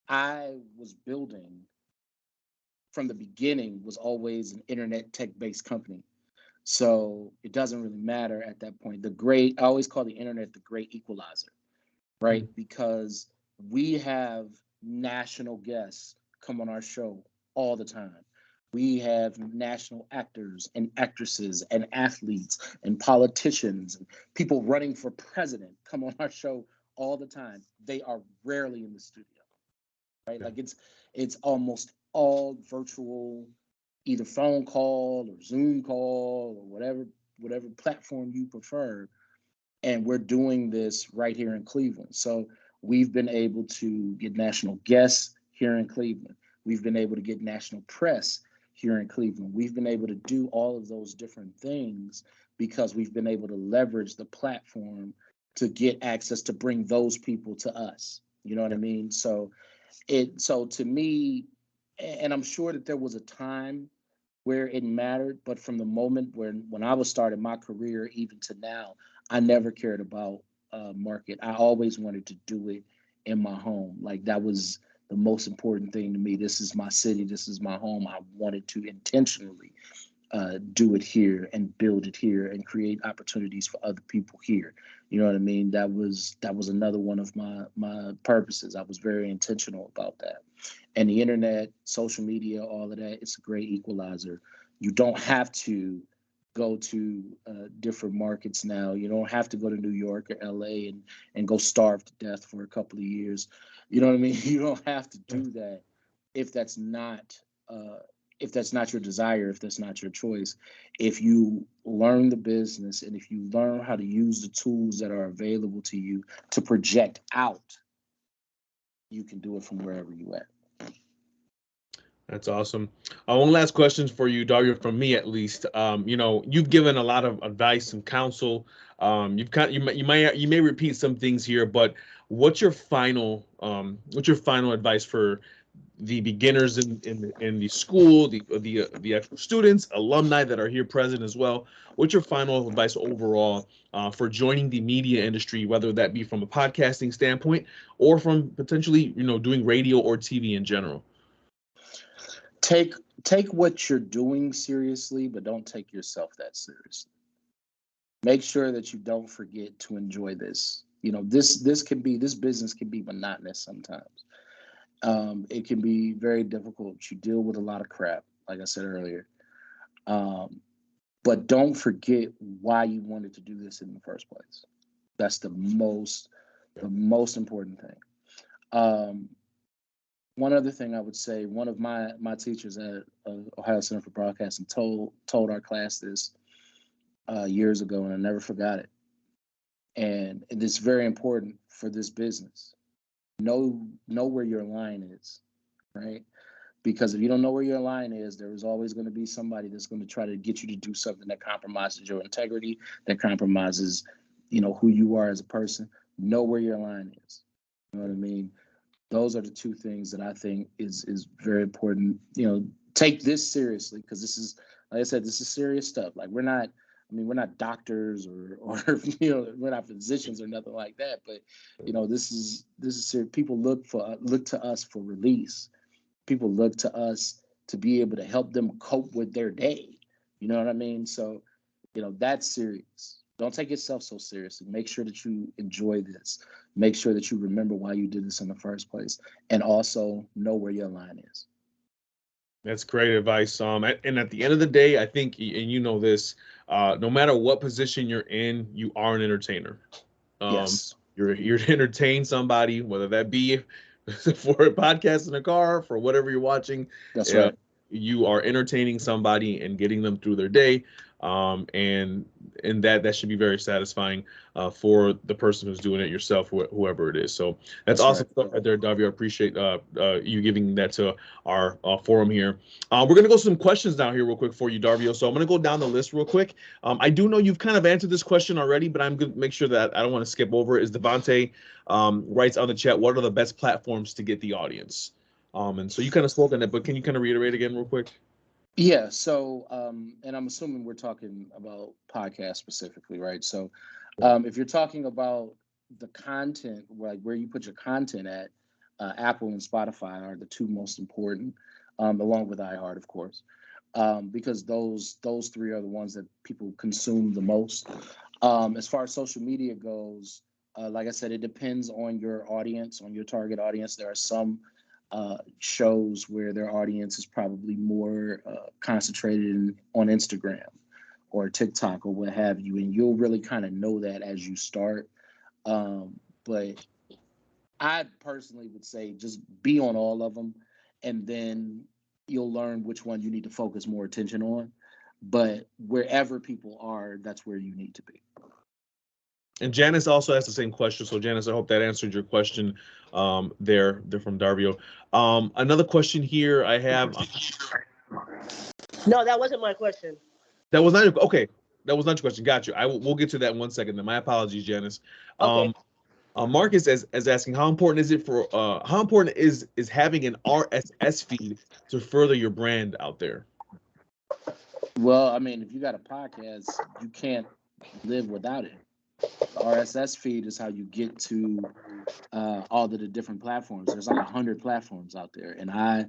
I was building from the beginning was always an internet tech-based company. So it doesn't really matter at that point. I always call the internet the great equalizer, right? Mm-hmm. Because we have national guests come on our show all the time. We have national actors and actresses and athletes and politicians and people running for president come on our show all the time. They are rarely in the studio, right? Yeah. Like it's almost all virtual, either phone call or Zoom call or whatever platform you prefer. And we're doing this right here in Cleveland. So we've been able to get national guests here in Cleveland. We've been able to get national press here in Cleveland. We've been able to do all of those different things because we've been able to leverage the platform to get access to bring those people to us. You know what I mean? So to me, and I'm sure that there was a time where it mattered, but from the moment when I was starting my career, even to now, I never cared about market. I always wanted to do it in my home. Like that was the most important thing to me. This is my city. This is my home. I wanted to intentionally do it here and build it here and create opportunities for other people here. You know what I mean? That was another one of my purposes. I was very intentional about that. And the internet, social media, all of that, it's a great equalizer. You don't have to go to different markets now. You don't have to go to New York or LA and go starve to death for a couple of years. You know what I mean? You don't have to do that if that's not your desire, if that's not your choice. If you learn the business and if you learn how to use the tools that are available to you to project out, you can do it from wherever you at. That's awesome. One last question for you, Darvio, from me at least. You've given a lot of advice and counsel. You may repeat some things here, but what's your final advice for the beginners in the school, the actual students, alumni that are here present as well? What's your final advice overall for joining the media industry, whether that be from a podcasting standpoint or from potentially doing radio or TV in general? Take what you're doing seriously, but don't take yourself that seriously. Make sure that you don't forget to enjoy this. This business can be monotonous sometimes. It can be very difficult. You deal with a lot of crap, like I said earlier. But don't forget why you wanted to do this in the first place. That's the most important thing. One other thing I would say, one of my teachers at Ohio Center for Broadcasting told our class this years ago, and I never forgot it. And it is very important for this business. Know where your line is, right? Because if you don't know where your line is, there is always going to be somebody that's going to try to get you to do something that compromises your integrity, that compromises, who you are as a person. Know where your line is. You know what I mean? Those are the two things that I think is very important. Take this seriously, because this is, like I said, this is serious stuff. Like we're not doctors or we're not physicians or nothing like that. But this is serious. People look to us for release. People look to us to be able to help them cope with their day. You know what I mean? So, that's serious. Don't take yourself so seriously. Make sure that you enjoy this. Make sure that you remember why you did this in the first place, and also know where your line is. That's great advice. And at the end of the day, I think, and this, no matter what position you're in, you are an entertainer. Yes. You're here to entertain somebody, whether that be for a podcast in a car, for whatever you're watching. That's right. You are entertaining somebody and getting them through their day. And that should be very satisfying for the person who's doing it, yourself, whoever it is. So that's awesome stuff right there, Darvio. I appreciate you giving that to our forum here. We're going to go some questions down here real quick for you, Darvio. So I'm going to go down the list real quick. I do know you've kind of answered this question already, but I'm going to make sure that I don't want to skip over it. Is Devontae writes on the chat, what are the best platforms to get the audience? And so you kind of spoke on it, but can you kind of reiterate again real quick? Yeah. So, and I'm assuming we're talking about podcasts specifically, right? So, if you're talking about the content, like where you put your content at, Apple and Spotify are the two most important, along with iHeart, of course, because those three are the ones that people consume the most. As far as social media goes, like I said, it depends on your audience, on your target audience. There are some shows where their audience is probably more concentrated on Instagram or TikTok or what have you, and you'll really kind of know that as you start. But I personally would say just be on all of them, and then you'll learn which one you need to focus more attention on. But wherever people are, that's where you need to be. And Janice also asked the same question. So Janice, I hope that answered your question. They're from Darvio. Another question here I have. No, that wasn't my question. That was not okay. That was not your question. Got you. We'll get to that in 1 second. Then my apologies, Janice. Okay. Marcus is asking, how important is having an RSS feed to further your brand out there? Well, I mean, if you got a podcast, you can't live without it. The RSS feed is how you get to all of the different platforms. There's like 100 platforms out there, and I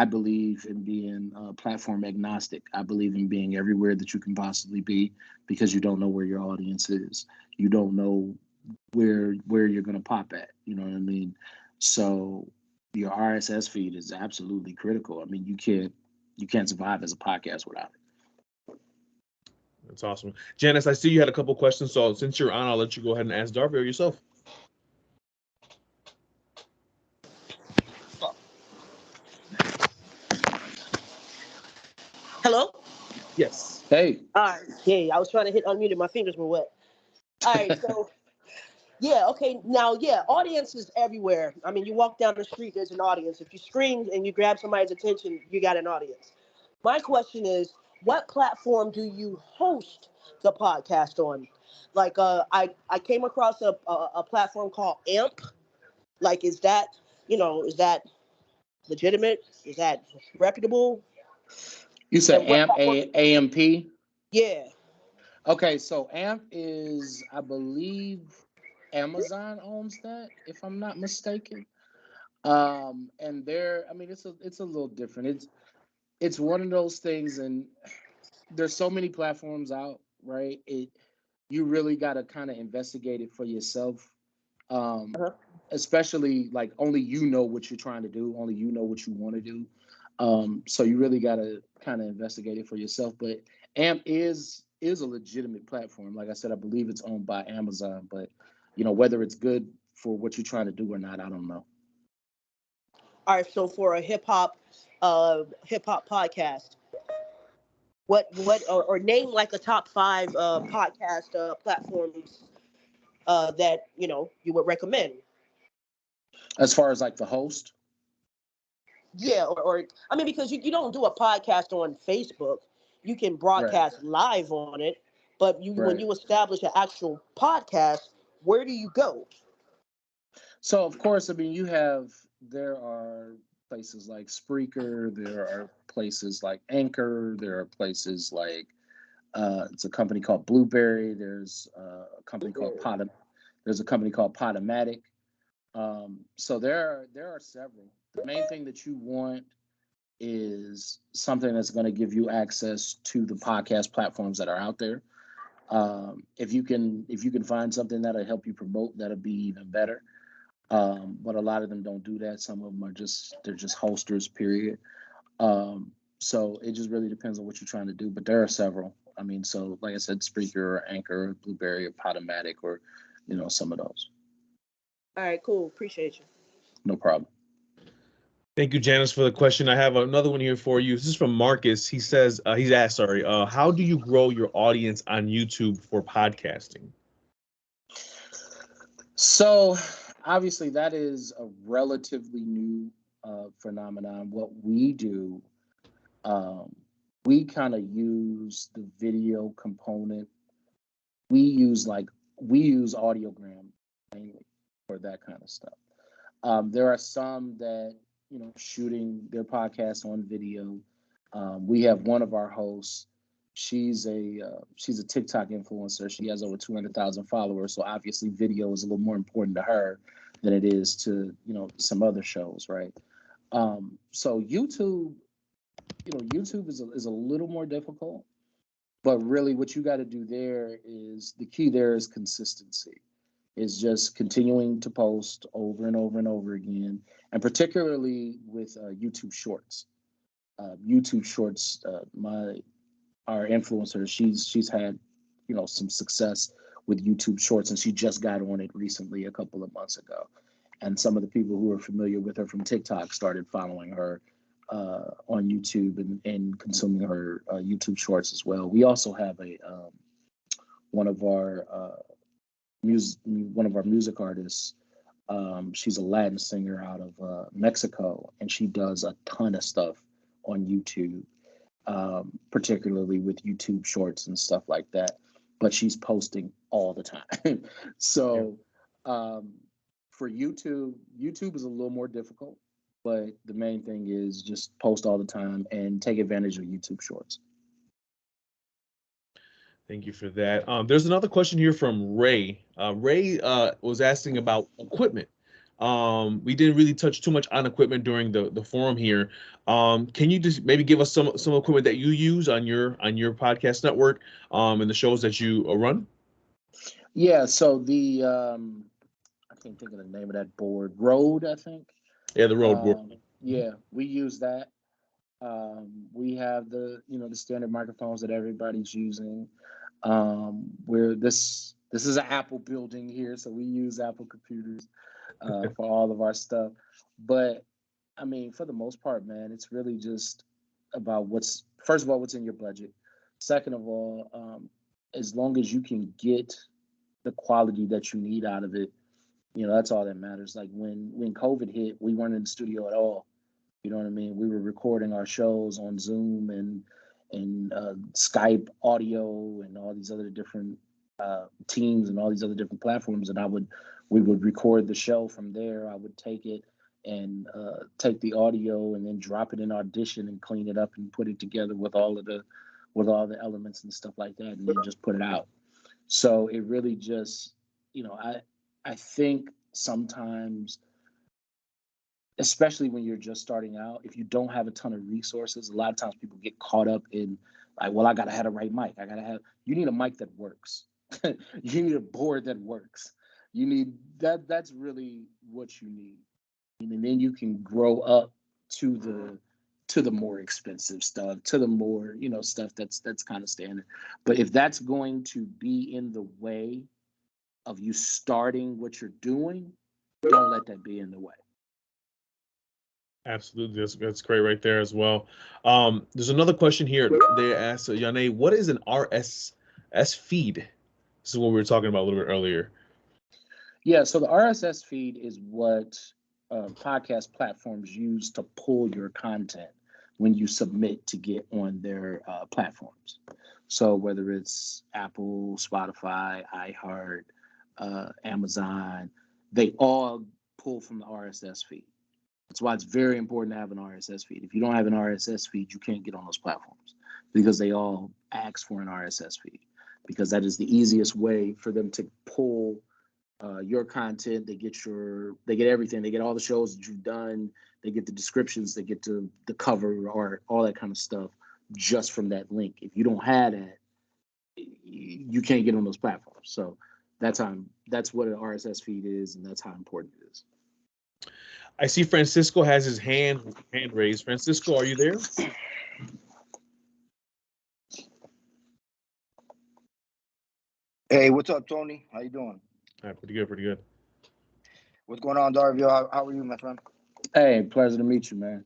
believe in being platform agnostic. I believe in being everywhere that you can possibly be, because you don't know where your audience is. You don't know where you're going to pop at. You know what I mean? So your RSS feed is absolutely critical. I mean, you can't survive as a podcast without it. That's awesome. Janice, I see you had a couple questions, so since you're on, I'll let you go ahead and ask Darvio yourself. Hello? Yes. Hey. All right. Hey, I was trying to hit unmute and my fingers were wet. All right, so Yeah, okay. Now, yeah, audience is everywhere. I mean, you walk down the street, there's an audience. If you scream and you grab somebody's attention, you got an audience. My question is, what platform do you host the podcast on? Like, I came across a platform called AMP. Like, is that legitimate? Is that reputable? You said And what AMP, platform? AMP? Yeah. Okay, so AMP is, I believe, Amazon owns that, if I'm not mistaken. And I mean, it's a little different. It's one of those things, and there's so many platforms out, right? You really got to kind of investigate it for yourself. Uh-huh. Especially like only you know what you're trying to do, only you know what you want to do. So you really got to kind of investigate it for yourself. But AMP is a legitimate platform. Like I said, I believe it's owned by Amazon, but whether it's good for what you're trying to do or not, I don't know. All right. So for a hip hop podcast, what or name like a top five podcast platforms that you would recommend. As far as like the host, Yeah, or I mean, because you don't do a podcast on Facebook, you can right, broadcast live on it, but when right. you establish an actual podcast, where do you go? So of course, I mean, there are places like Spreaker, there are places like Anchor, there are places like it's a company called Blueberry. There's a company called There's a company called Podomatic. So there are several. The main thing that you want is something that's going to give you access to the podcast platforms that are out there. If you can find something that'll help you promote, that'll be even better. But a lot of them don't do that. Some of them they're just hosters, period. So it just really depends on what you're trying to do. But there are several. I mean, so like I said, Spreaker or Anchor, or Blueberry or Podomatic, or some of those. All right, cool. Appreciate you. No problem. Thank you, Janice, for the question. I have another one here for you. This is from Marcus. He says, he's asked, sorry, how do you grow your audience on YouTube for podcasting? So obviously that is a relatively new phenomenon. What we do, we kind of use the video component. We use audiogram mainly for that kind of stuff. There are some that shooting their podcast on video. We have one of our hosts. She's a TikTok influencer. She has over 200,000 followers. So obviously, video is a little more important to her than it is to some other shows, right? So YouTube is a little more difficult, but really, what you got to do there is the key. There is consistency. Is just continuing to post over and over and over again, and particularly with YouTube Shorts. YouTube Shorts, our influencer, she's had some success with YouTube Shorts, and she just got on it recently a couple of months ago. And some of the people who are familiar with her from TikTok started following her on YouTube and consuming her YouTube Shorts as well. We also have one of our music artists. She's a Latin singer out of Mexico, and she does a ton of stuff on YouTube, particularly with YouTube Shorts and stuff like that. But she's posting all the time. So for YouTube is a little more difficult, but the main thing is just post all the time and take advantage of YouTube Shorts. Thank you for that. There's another question here from Ray. Ray was asking about equipment. We didn't really touch too much on equipment during the forum here. Can you just maybe give us some equipment that you use on your podcast network and the shows that you run? Yeah, so I can't think of the name of that board. Rode, I think. Yeah, the Rode board. Yeah, we use that. We have the standard microphones that everybody's using. Where this is an Apple building here, so we use Apple computers for all of our stuff. But I mean, for the most part, man, it's really just about what's in your budget. Second of all, as long as you can get the quality that you need out of it, that's all that matters. Like when COVID hit, we weren't in the studio at all. You know what I mean? We were recording our shows on Zoom and Skype audio and all these other different teams and all these other different platforms. And we would record the show from there. I would take it and take the audio and then drop it in Audition and clean it up and put it together with all the elements and stuff like that, and then just put it out. So it really just, I think sometimes, especially when you're just starting out, if you don't have a ton of resources, a lot of times people get caught up in like, well, I gotta have the right mic. You need a mic that works. You need a board that works. You need that's really what you need. And then you can grow up to the more expensive stuff, to the more, stuff that's kind of standard. But if that's going to be in the way of you starting what you're doing, don't let that be in the way. Absolutely, that's great right there as well. There's another question here. They asked Yane, what is an RSS feed? This is what we were talking about a little bit earlier. Yeah, so the RSS feed is what podcast platforms use to pull your content when you submit to get on their platforms. So whether it's Apple, Spotify, iHeart, Amazon, they all pull from the RSS feed. That's why it's very important to have an RSS feed. If you don't have an RSS feed, you can't get on those platforms because they all ask for an RSS feed, because that is the easiest way for them to pull your content. They get everything. They get all the shows that you've done. They get the descriptions. They get to the cover art, all that kind of stuff just from that link. If you don't have that, you can't get on those platforms. So that's what an RSS feed is, and that's how important it is. I see Francisco has his hand raised. Francisco, are you there? Hey, what's up, Tony? How you doing? All right, pretty good. What's going on, Darvio? How are you, my friend? Hey, pleasure to meet you, man.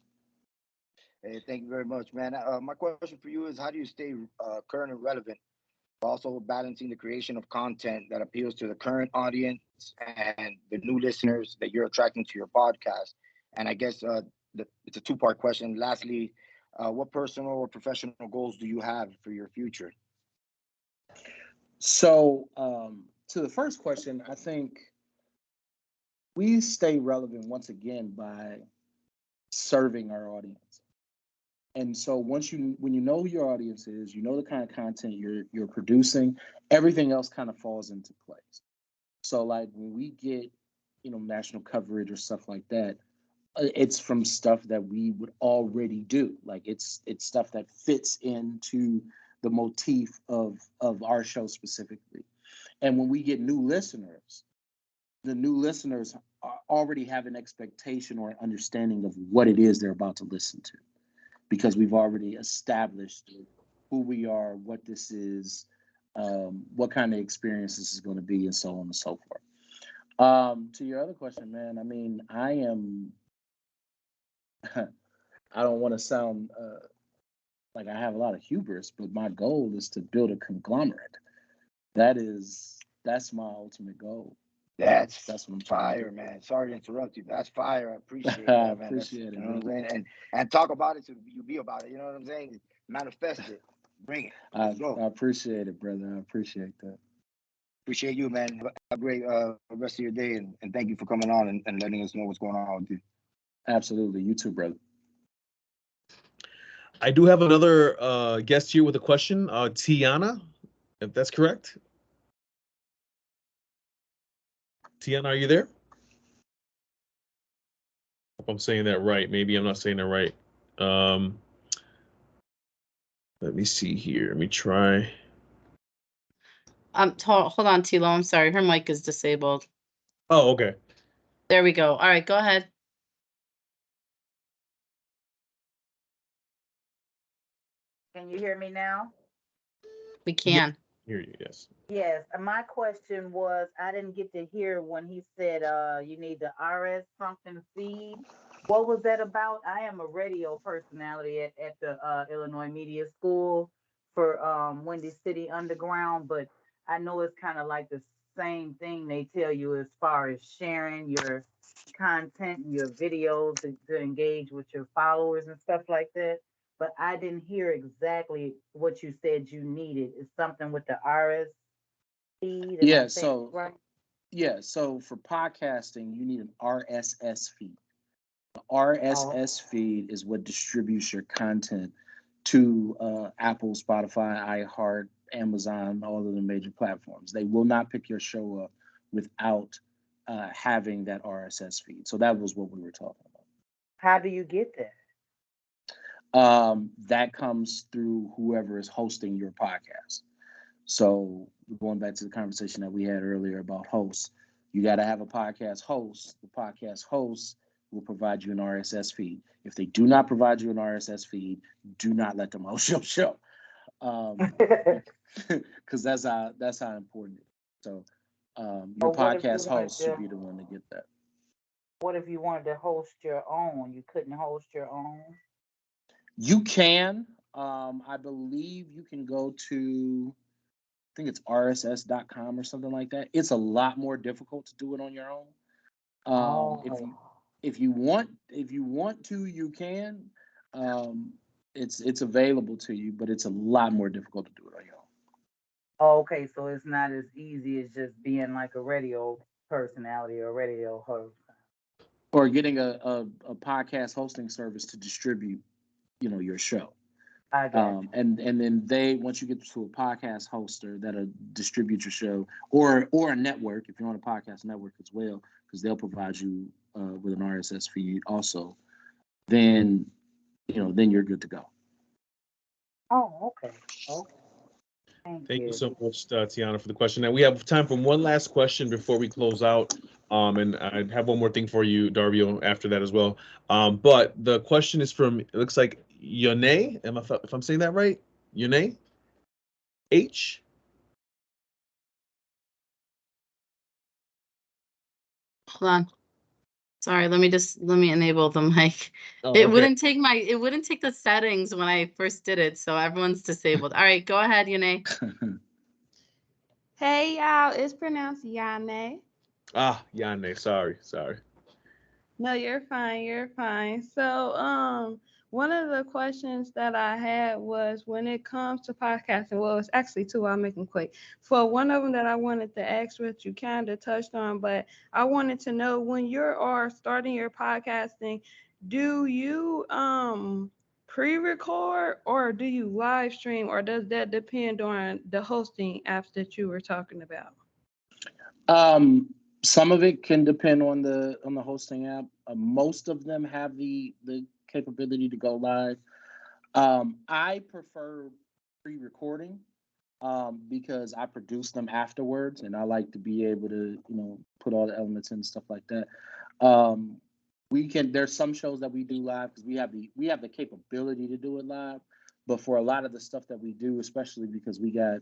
Hey, thank you very much, man. My question for you is, how do you stay current and relevant, while also balancing the creation of content that appeals to the current audience and the new listeners that you're attracting to your podcast? And I guess it's a two-part question. Lastly, what personal or professional goals do you have for your future? So, to the first question, I think we stay relevant once again by serving our audience. And so when you know who your audience is, you know the kind of content you're producing, everything else kind of falls into place. So like when we get, national coverage or stuff like that, it's from stuff that we would already do. Like it's stuff that fits into the motif of our show specifically. And when we get new listeners, the new listeners already have an expectation or an understanding of what it is they're about to listen to, because we've already established who we are, what this is, what kind of experience this is going to be, and so on and so forth. To your other question, man, I mean, I don't want to sound like I have a lot of hubris, but my goal is to build a conglomerate. That's my ultimate goal. That's what I'm fire, man. Sorry to interrupt you. That's fire. I appreciate that, man. Appreciate it. You know what I'm saying? And talk about it so you be about it. You know what I'm saying? Manifest it. Bring it. Let's go. I appreciate it, brother. I appreciate that. Appreciate you, man. Have a great rest of your day, and thank you for coming on and letting us know what's going on with you. Absolutely. You too, brother. I do have another guest here with a question. Tiana, if that's correct. Tiana, are you there? Hope I'm saying that right. Maybe I'm not saying that right. Let me see here. Let me try. Hold on, Tilo. I'm sorry. Her mic is disabled. Oh, okay. There we go. All right, go ahead. Can you hear me now? We can. Hear you, yes. Yes. My question was, I didn't get to hear when he said you need the RS something feed. What was that about? I am a radio personality at the Illinois Media School for Windy City Underground, but I know it's kind of like the same thing they tell you as far as sharing your content and your videos to engage with your followers and stuff like that. But I didn't hear exactly what you said you needed. It's something with the RS feed. Am I Yeah, saying it so right? so for podcasting, you need an RSS feed. The Oh, RSS feed is what distributes your content to Apple, Spotify, iHeart, Amazon, all of the major platforms. They will not pick your show up without having that RSS feed. So that was what we were talking how do you get that? about. That comes through whoever is hosting your podcast. So going back to the conversation that we had earlier about hosts, you got to have a podcast host. The podcast host will provide you an RSS feed. If they do not provide you an RSS feed, do not let them host your show, because that's how important it is. So your Or what if you podcast wanted host should to? be the one to get that. What if you wanted to host your own? You couldn't host your own. You can, I believe, you can go to. I think it's rss.com or something like that. It's a lot more difficult to do it on your own. If Oh, you want to, you can. Um, it's available to you, but it's a lot more difficult to do it on your own. okay. So it's not as easy as just being like a radio personality or radio host. Or getting a podcast hosting service to distribute, your show. I got you. And then once you get to a podcast hoster that'll distribute your show, or a network if you're on a podcast network as well, because they'll provide you with an RSS feed also. Then then you're good to go. Oh, okay. Okay. Thank Thank you you. so much, Tiana, for the question. Now we have time for one last question before we close out. And I have one more thing for you, Darvio, after that as well. But the question is from, it looks like Yone. If I'm saying that right? Yone? H? Hold on. Sorry, let me enable the mic. Oh, It okay. wouldn't take the settings when I first did it, so everyone's disabled. All right, go ahead, Yane. Hey y'all, it's pronounced Yane. Yane. Sorry. No, you're fine. So, one of the questions that I had was when it comes to podcasting, well, it's actually two, I'll make them quick. For one of them that I wanted to ask, which you kind of touched on, but I wanted to know when you are starting your podcasting, do you pre-record or do you live stream, or does that depend on the hosting apps that you were talking about? Some of it can depend on the hosting app. Most of them have the capability to go live. I prefer pre-recording because I produce them afterwards, and I like to be able to put all the elements in and stuff like that. There's some shows that we do live because we have the capability to do it live, but for a lot of the stuff that we do, especially because we got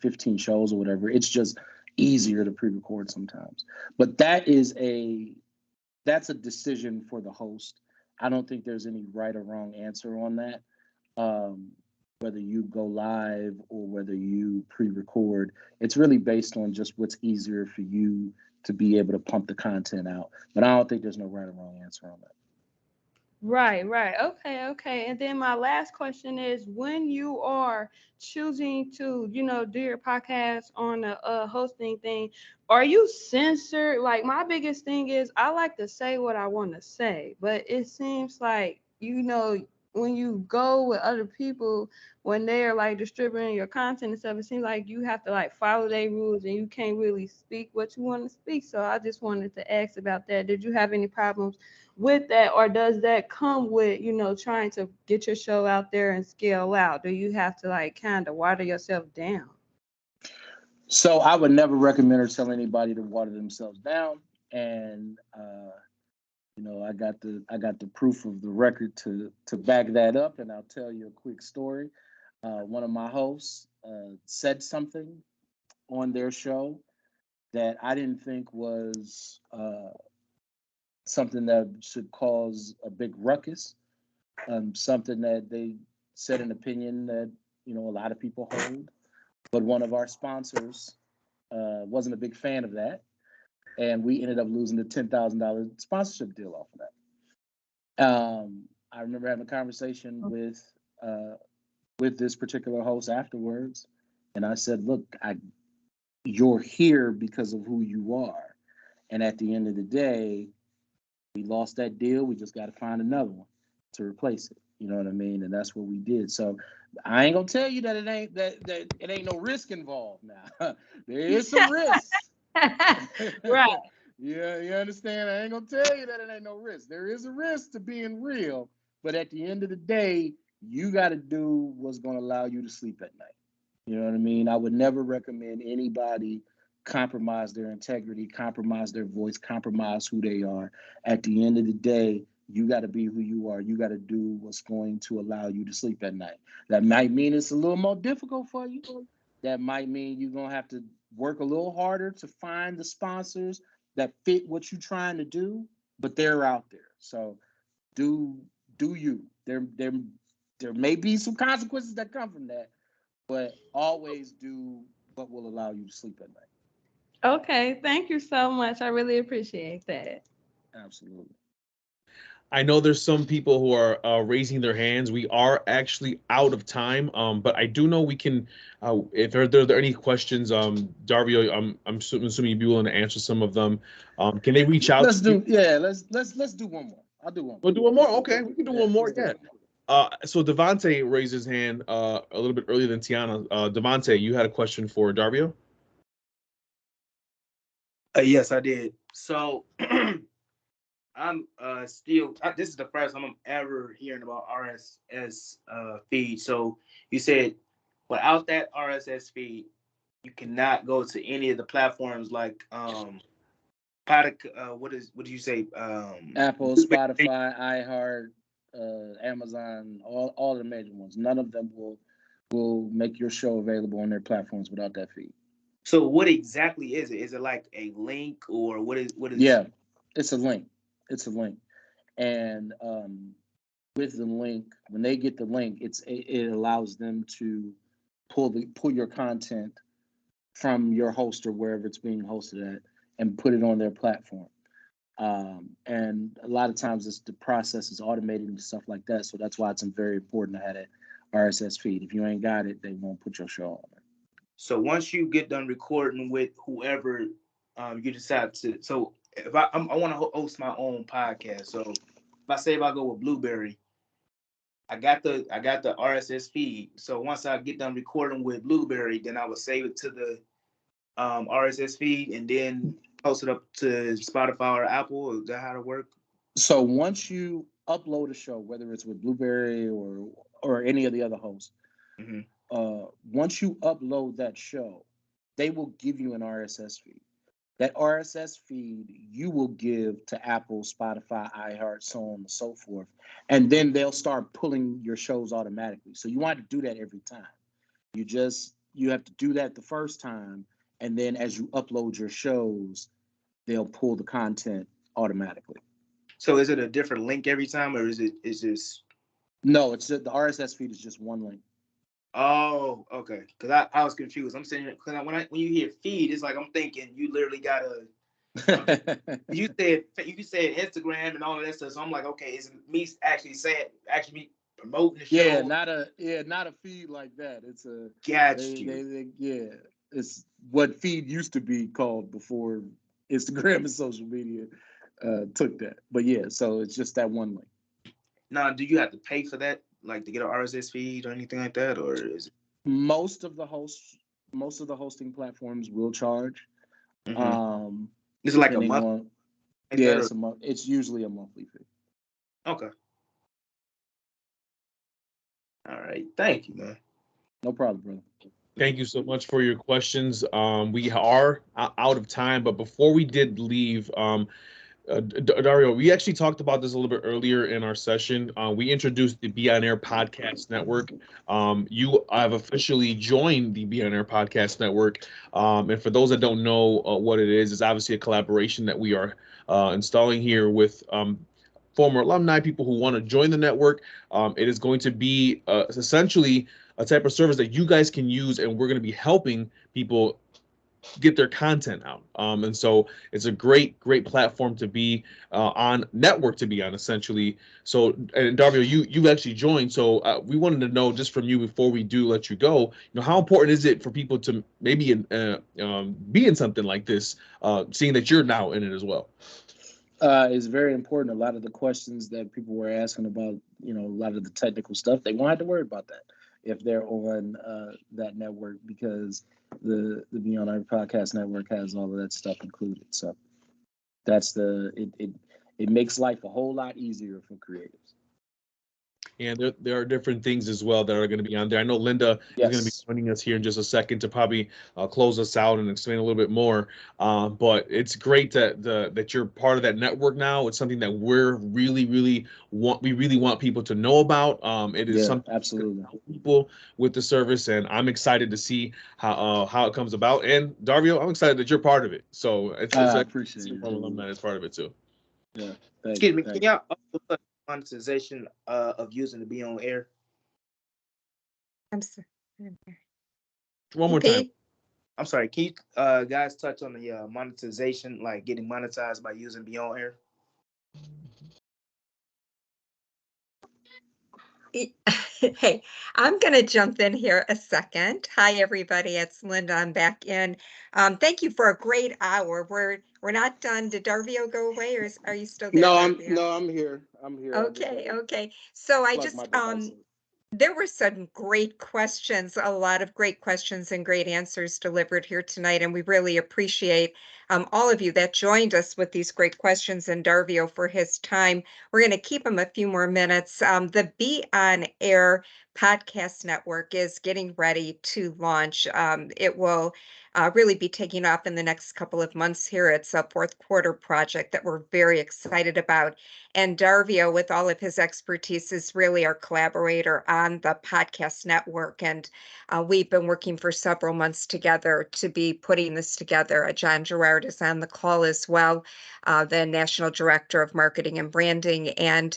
15 shows or whatever, it's just easier to pre-record sometimes. But that's a decision for the host. I don't think there's any right or wrong answer on that. Whether you go live or whether you pre-record, it's really based on just what's easier for you to be able to pump the content out. But I don't think there's no right or wrong answer on that. Right. Okay. And then my last question is, when you are choosing to, do your podcast on a hosting thing, are you censored? Like, my biggest thing is I like to say what I want to say, but it seems like, when you go with other people, when they're like distributing your content and stuff, it seems like you have to like follow their rules and you can't really speak what you want to speak. So I just wanted to ask about that. Did you have any problems with that, or does that come with trying to get your show out there and scale out? Do you have to like kind of water yourself down? So I would never recommend or tell anybody to water themselves down, and I got the proof of the record to back that up, and I'll tell you a quick story. One of my hosts said something on their show that I didn't think was something that should cause a big ruckus, something that they said an opinion that a lot of people hold. But one of our sponsors wasn't a big fan of that. And we ended up losing the $10,000 sponsorship deal off of that. I remember having a conversation with this particular host afterwards, and I said, "Look, you're here because of who you are, and at the end of the day, we lost that deal. We just got to find another one to replace it. You know what I mean? And that's what we did. So I ain't gonna tell you that it ain't no risk involved. Now there is some risk." Right. Yeah, you understand? I ain't gonna tell you that it ain't no risk. There is a risk to being real, but at the end of the day, you got to do what's gonna allow you to sleep at night. You know what I mean? I would never recommend anybody compromise their integrity, compromise their voice, compromise who they are. At the end of the day, you got to be who you are. You got to do what's going to allow you to sleep at night. That might mean it's a little more difficult for you. That might mean you're going to have to work a little harder to find the sponsors that fit what you're trying to do, but they're out there. So do you. There may be some consequences that come from that, but always do what will allow you to sleep at night. Okay, thank you so much. I really appreciate that. Absolutely. I know there's some people who are raising their hands. We are actually out of time, but I do know we can. If there are any questions, Darvio, I'm assuming you'd be willing to answer some of them. Can they reach out? Let's do one more. I'll do one. We'll do one more. Okay, we can do one more. Yeah. So Devontae raised his hand a little bit earlier than Tiana. Devontae, you had a question for Darvio? Yes, I did. So I'm still. This is the first time I'm ever hearing about RSS feed. So you said without that RSS feed, you cannot go to any of the platforms like what did you say? Apple, Spotify, iHeart, Amazon, all the major ones. None of them will make your show available on their platforms without that feed. So what exactly is it? Is it like a link or what is? Yeah, it's a link. It's a link. And with the link, when they get the link, it allows them to pull your content from your host or wherever it's being hosted at and put it on their platform. And a lot of times the process is automated and stuff like that. So that's why it's very important to have that RSS feed. If you ain't got it, they won't put your show on it. So once you get done recording with whoever you decide to, so if I want to host my own podcast, so if I go with Blueberry, I got the RSS feed. So once I get done recording with Blueberry, then I will save it to the RSS feed and then post it up to Spotify or Apple. Is that how it works? So once you upload a show, whether it's with Blueberry or any of the other hosts, mm-hmm. Once you upload that show, they will give you an RSS feed. That RSS feed you will give to Apple, Spotify, iHeart, so on and so forth. And then they'll start pulling your shows automatically. So you want to do that every time. You have to do that the first time. And then as you upload your shows, they'll pull the content automatically. So is it a different link every time or is this? No, the RSS feed is just one link. Oh, okay. Because I was confused. I'm saying because when you hear feed, it's like I'm thinking you literally gotta. You said Instagram and all of that stuff. So I'm like, okay, is it me actually me promoting the show? Yeah, not a feed like that. It's a it's what feed used to be called before Instagram and social media took that. But yeah, so it's just that one link. Now, do you have to pay for that? Like to get an RSS feed or anything like that, or is it? Most of the hosting platforms will charge. Mm-hmm. Is it like a month? It's a month. It's usually a monthly fee. Okay. All right. Thank you, man. No problem, brother. Thank you so much for your questions. We are out of time, but before we did leave, Dario, we actually talked about this a little bit earlier in our session. We introduced the BeOnAir Podcast Network. You have officially joined the BeOnAir Podcast Network. And for those that don't know what it is, it's obviously a collaboration that we are installing here with former alumni, people who want to join the network. It is going to be essentially a type of service that you guys can use, and we're going to be helping people get their content out. And so it's a great platform to be on, network to be on, essentially. So, and Darvio, you actually joined. So we wanted to know just from you before we do let you go, how important is it for people to maybe be in something like this, seeing that you're now in it as well? It's very important. A lot of the questions that people were asking about, a lot of the technical stuff, they won't have to worry about that if they're on that network, because the BeOnAir Podcast Network has all of that stuff included. So that's it makes life a whole lot easier for creatives. And there are different things as well that are going to be on there. I know Linda is going to be joining us here in just a second to probably close us out and explain a little bit more. But it's great that you're part of that network now. It's something that we really want people to know about. It is something absolutely that help people with the service, and I'm excited to see how it comes about. And Darvio, I'm excited that you're part of it. So I appreciate it. Alumni is part of it too. Yeah. Excuse me. Can y'all also put monetization of using the BeOnAir? I'm sorry. One more time. I'm sorry. Can you guys touch on the monetization, like getting monetized by using BeOnAir? Hey, I'm going to jump in here a second. Hi, everybody. It's Linda. I'm back in. Thank you for a great hour. We're not done. Did Darvio go away, or are you still there? I'm here. Okay. So I just there were some great questions, a lot of great questions and great answers delivered here tonight, and we really appreciate all of you that joined us with these great questions, and Darvio for his time. We're going to keep him a few more minutes. The BeOnAir Podcast Network is getting ready to launch. It will really be taking off in the next couple of months here. It's a fourth quarter project that we're very excited about. And Darvio, with all of his expertise, is really our collaborator on the podcast network. And we've been working for several months together to be putting this together. John Gerard is on the call as well, the National Director of Marketing and Branding. And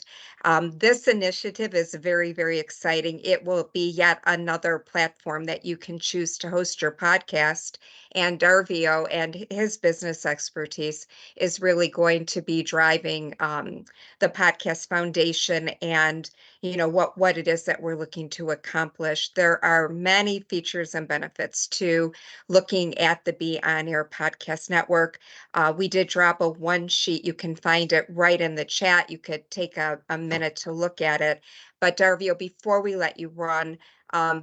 this initiative is very, very exciting. It will be yet another platform that you can choose to host your podcast. And Darvio and his business expertise is really going to be driving the Podcast Foundation and what it is that we're looking to accomplish. There are many features and benefits to looking at the BeOnAir Podcast Network. We did drop a one sheet. You can find it right in the chat. You could take a minute to look at it. But Darvio, before we let you run,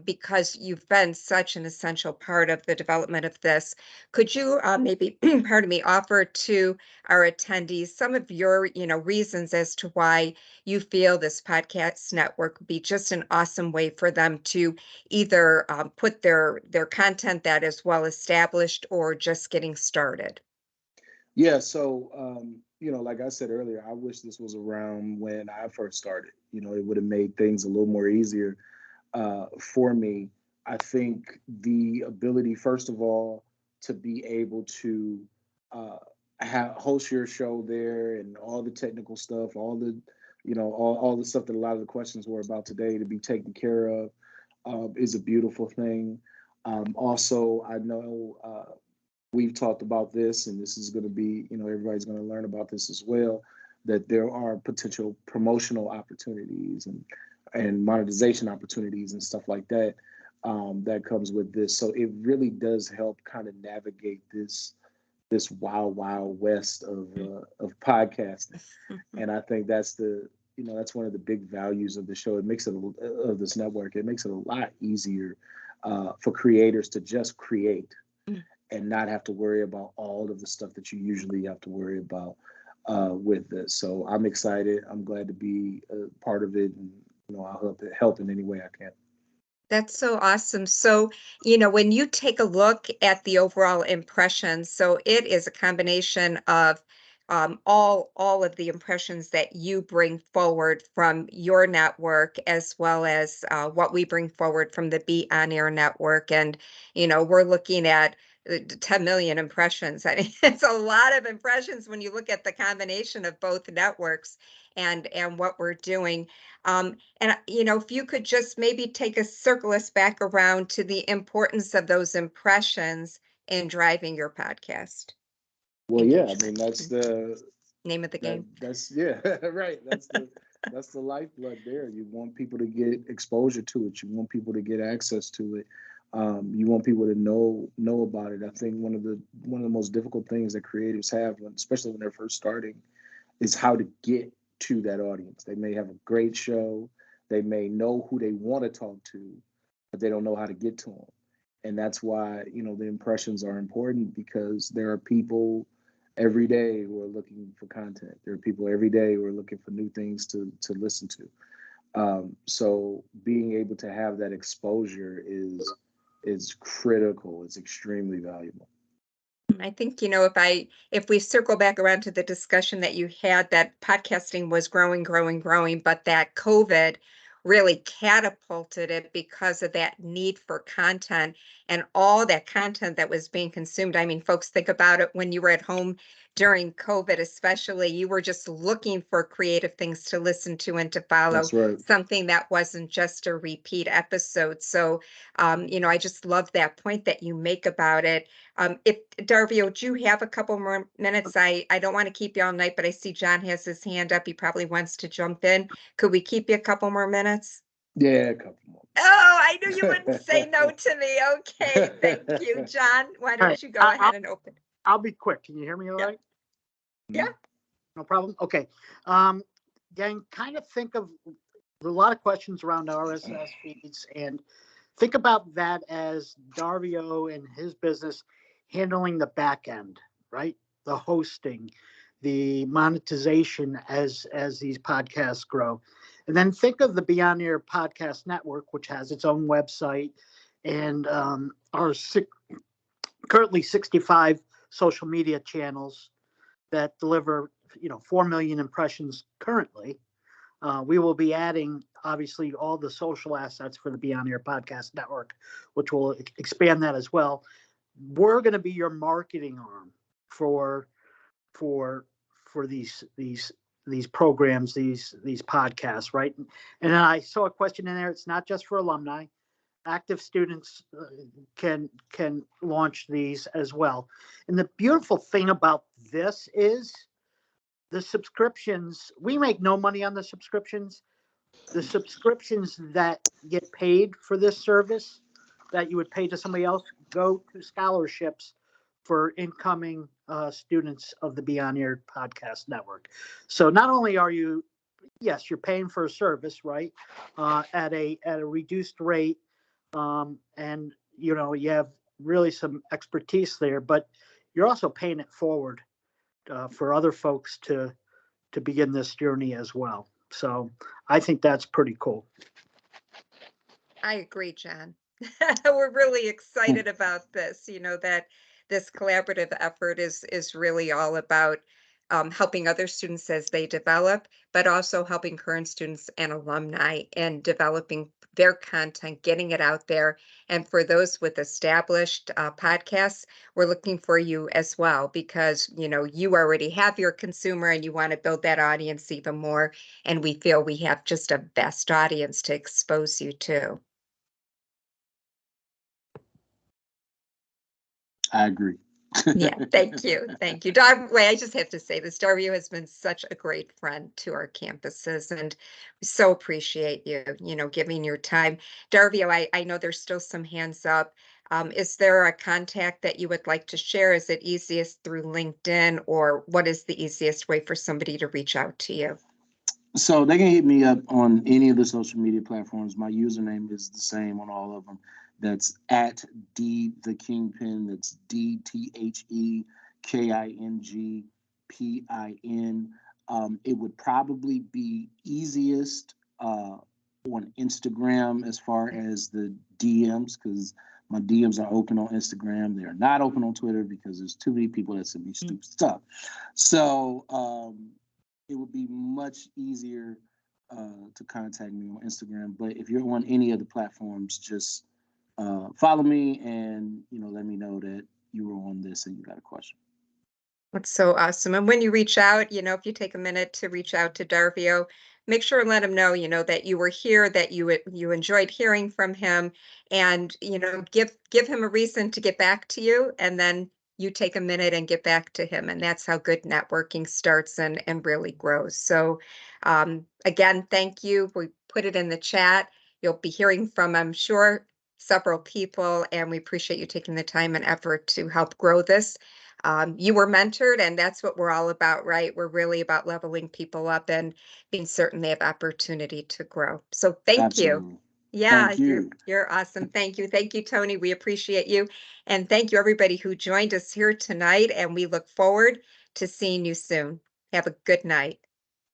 because you've been such an essential part of the development of this, could you maybe, pardon me, offer to our attendees some of your, reasons as to why you feel this podcast network would be just an awesome way for them to either put their content that is well established or just getting started? Yeah, so like I said earlier, I wish this was around when I first started. It would have made things a little more easier for me. I think the ability, first of all, to be able to host your show there and all the technical stuff, all the all the stuff that a lot of the questions were about today to be taken care of is a beautiful thing. Also, I know we've talked about this, and this is going to be, everybody's going to learn about this as well, that there are potential promotional opportunities and monetization opportunities and stuff like that that comes with this. So it really does help kind of navigate this wild west of podcasting. And I think that's that's one of the big values of the show. It makes it of this network. It makes it a lot easier for creators to just create and not have to worry about all of the stuff that you usually have to worry about with this. So I'm excited. I'm glad to be a part of it, and I'll help in any way I can. That's so awesome. So, when you take a look at the overall impressions, so it is a combination of all of the impressions that you bring forward from your network, as well as what we bring forward from the BeOnAir network. And, we're looking at 10 million impressions. I mean, it's a lot of impressions when you look at the combination of both networks and what we're doing. And if you could just maybe circle us back around to the importance of those impressions in driving your podcast. Well, yeah, I Engagement. mean, that's the Name of the game. That's yeah, right. That's the lifeblood there. You want people to get exposure to it. You want people to get access to it. You want people to know about it. I think one of the most difficult things that creatives have, especially when they're first starting, is how to get to that audience. They may have a great show, they may know who they want to talk to, but they don't know how to get to them. And that's why, the impressions are important, because there are people every day who are looking for content. There are people every day who are looking for new things to listen to. So being able to have that exposure is critical. It's extremely valuable. I think, if we circle back around to the discussion that you had, that podcasting was growing, but that COVID really catapulted it because of that need for content and all that content that was being consumed. I mean, folks, think about it when you were at home during COVID, especially, you were just looking for creative things to listen to and to follow. That's right. Something that wasn't just a repeat episode. So, I just love that point that you make about it. If Darvio, do you have a couple more minutes? I don't want to keep you all night, but I see John has his hand up. He probably wants to jump in. Could we keep you a couple more minutes? Yeah, a couple more. Oh, I knew you wouldn't say no to me. Okay, thank you, John. Why don't right, you go ahead and open? I'll be quick. Can you hear me all right? Yeah. No problem. Okay. Gang, kind of think of a lot of questions around RSS feeds, and think about that as Darvio and his business handling the back end, right? The hosting, the monetization as these podcasts grow. And then think of the BeOnAir Podcast Network, which has its own website and our currently 65 social media channels that deliver 4 million impressions currently. We will be adding, obviously, all the social assets for the BeOnAir Podcast Network, which will expand that as well. We're going to be your marketing arm for these programs, these podcasts, right? And I saw a question in there. It's not just for alumni. Active students can launch these as well. And the beautiful thing about this is the subscriptions. We make no money on the subscriptions. The subscriptions that get paid for this service that you would pay to somebody else go to scholarships for incoming students of the BeOnAir Podcast Network. So not only are you, yes, you're paying for a service, right, at a reduced rate, and you have really some expertise there, but you're also paying it forward for other folks to begin this journey as well. So I think that's pretty cool. I agree, John. We're really excited about this, that this collaborative effort is really all about helping other students as they develop, but also helping current students and alumni in developing their content, getting it out there. And for those with established podcasts, we're looking for you as well, because, you already have your consumer and you want to build that audience even more. And we feel we have just a best audience to expose you to. I agree. Yeah, thank you. Thank you. I just have to say this. Darvio has been such a great friend to our campuses, and we so appreciate you, giving your time. Darvio, I know there's still some hands up. Is there a contact that you would like to share? Is it easiest through LinkedIn, or what is the easiest way for somebody to reach out to you? So they can hit me up on any of the social media platforms. My username is the same on all of them. That's at D the Kingpin. That's DTHEKINGPIN. It would probably be easiest on Instagram as far as the DMs, because my DMs are open on Instagram. They are not open on Twitter because there's too many people that send me stupid stuff. So it would be much easier to contact me on Instagram. But if you're on any of the platforms, just follow me and let me know that you were on this and you got a question. That's so awesome. And when you reach out, if you take a minute to reach out to Darvio, make sure and let him know, that you were here, that you enjoyed hearing from him, and, give him a reason to get back to you, and then you take a minute and get back to him. And that's how good networking starts and really grows. So again, thank you. We put it in the chat. You'll be hearing from, I'm sure, several people, and we appreciate you taking the time and effort to help grow this. You were mentored, and that's what we're all about, right? We're really about leveling people up and being certain they have opportunity to grow. So thank you. Absolutely. Yeah, Thank you. you're awesome. Thank you. Thank you, Tony. We appreciate you. And thank you, everybody who joined us here tonight. And we look forward to seeing you soon. Have a good night.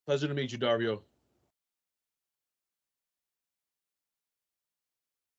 Pleasure to meet you, Darvio.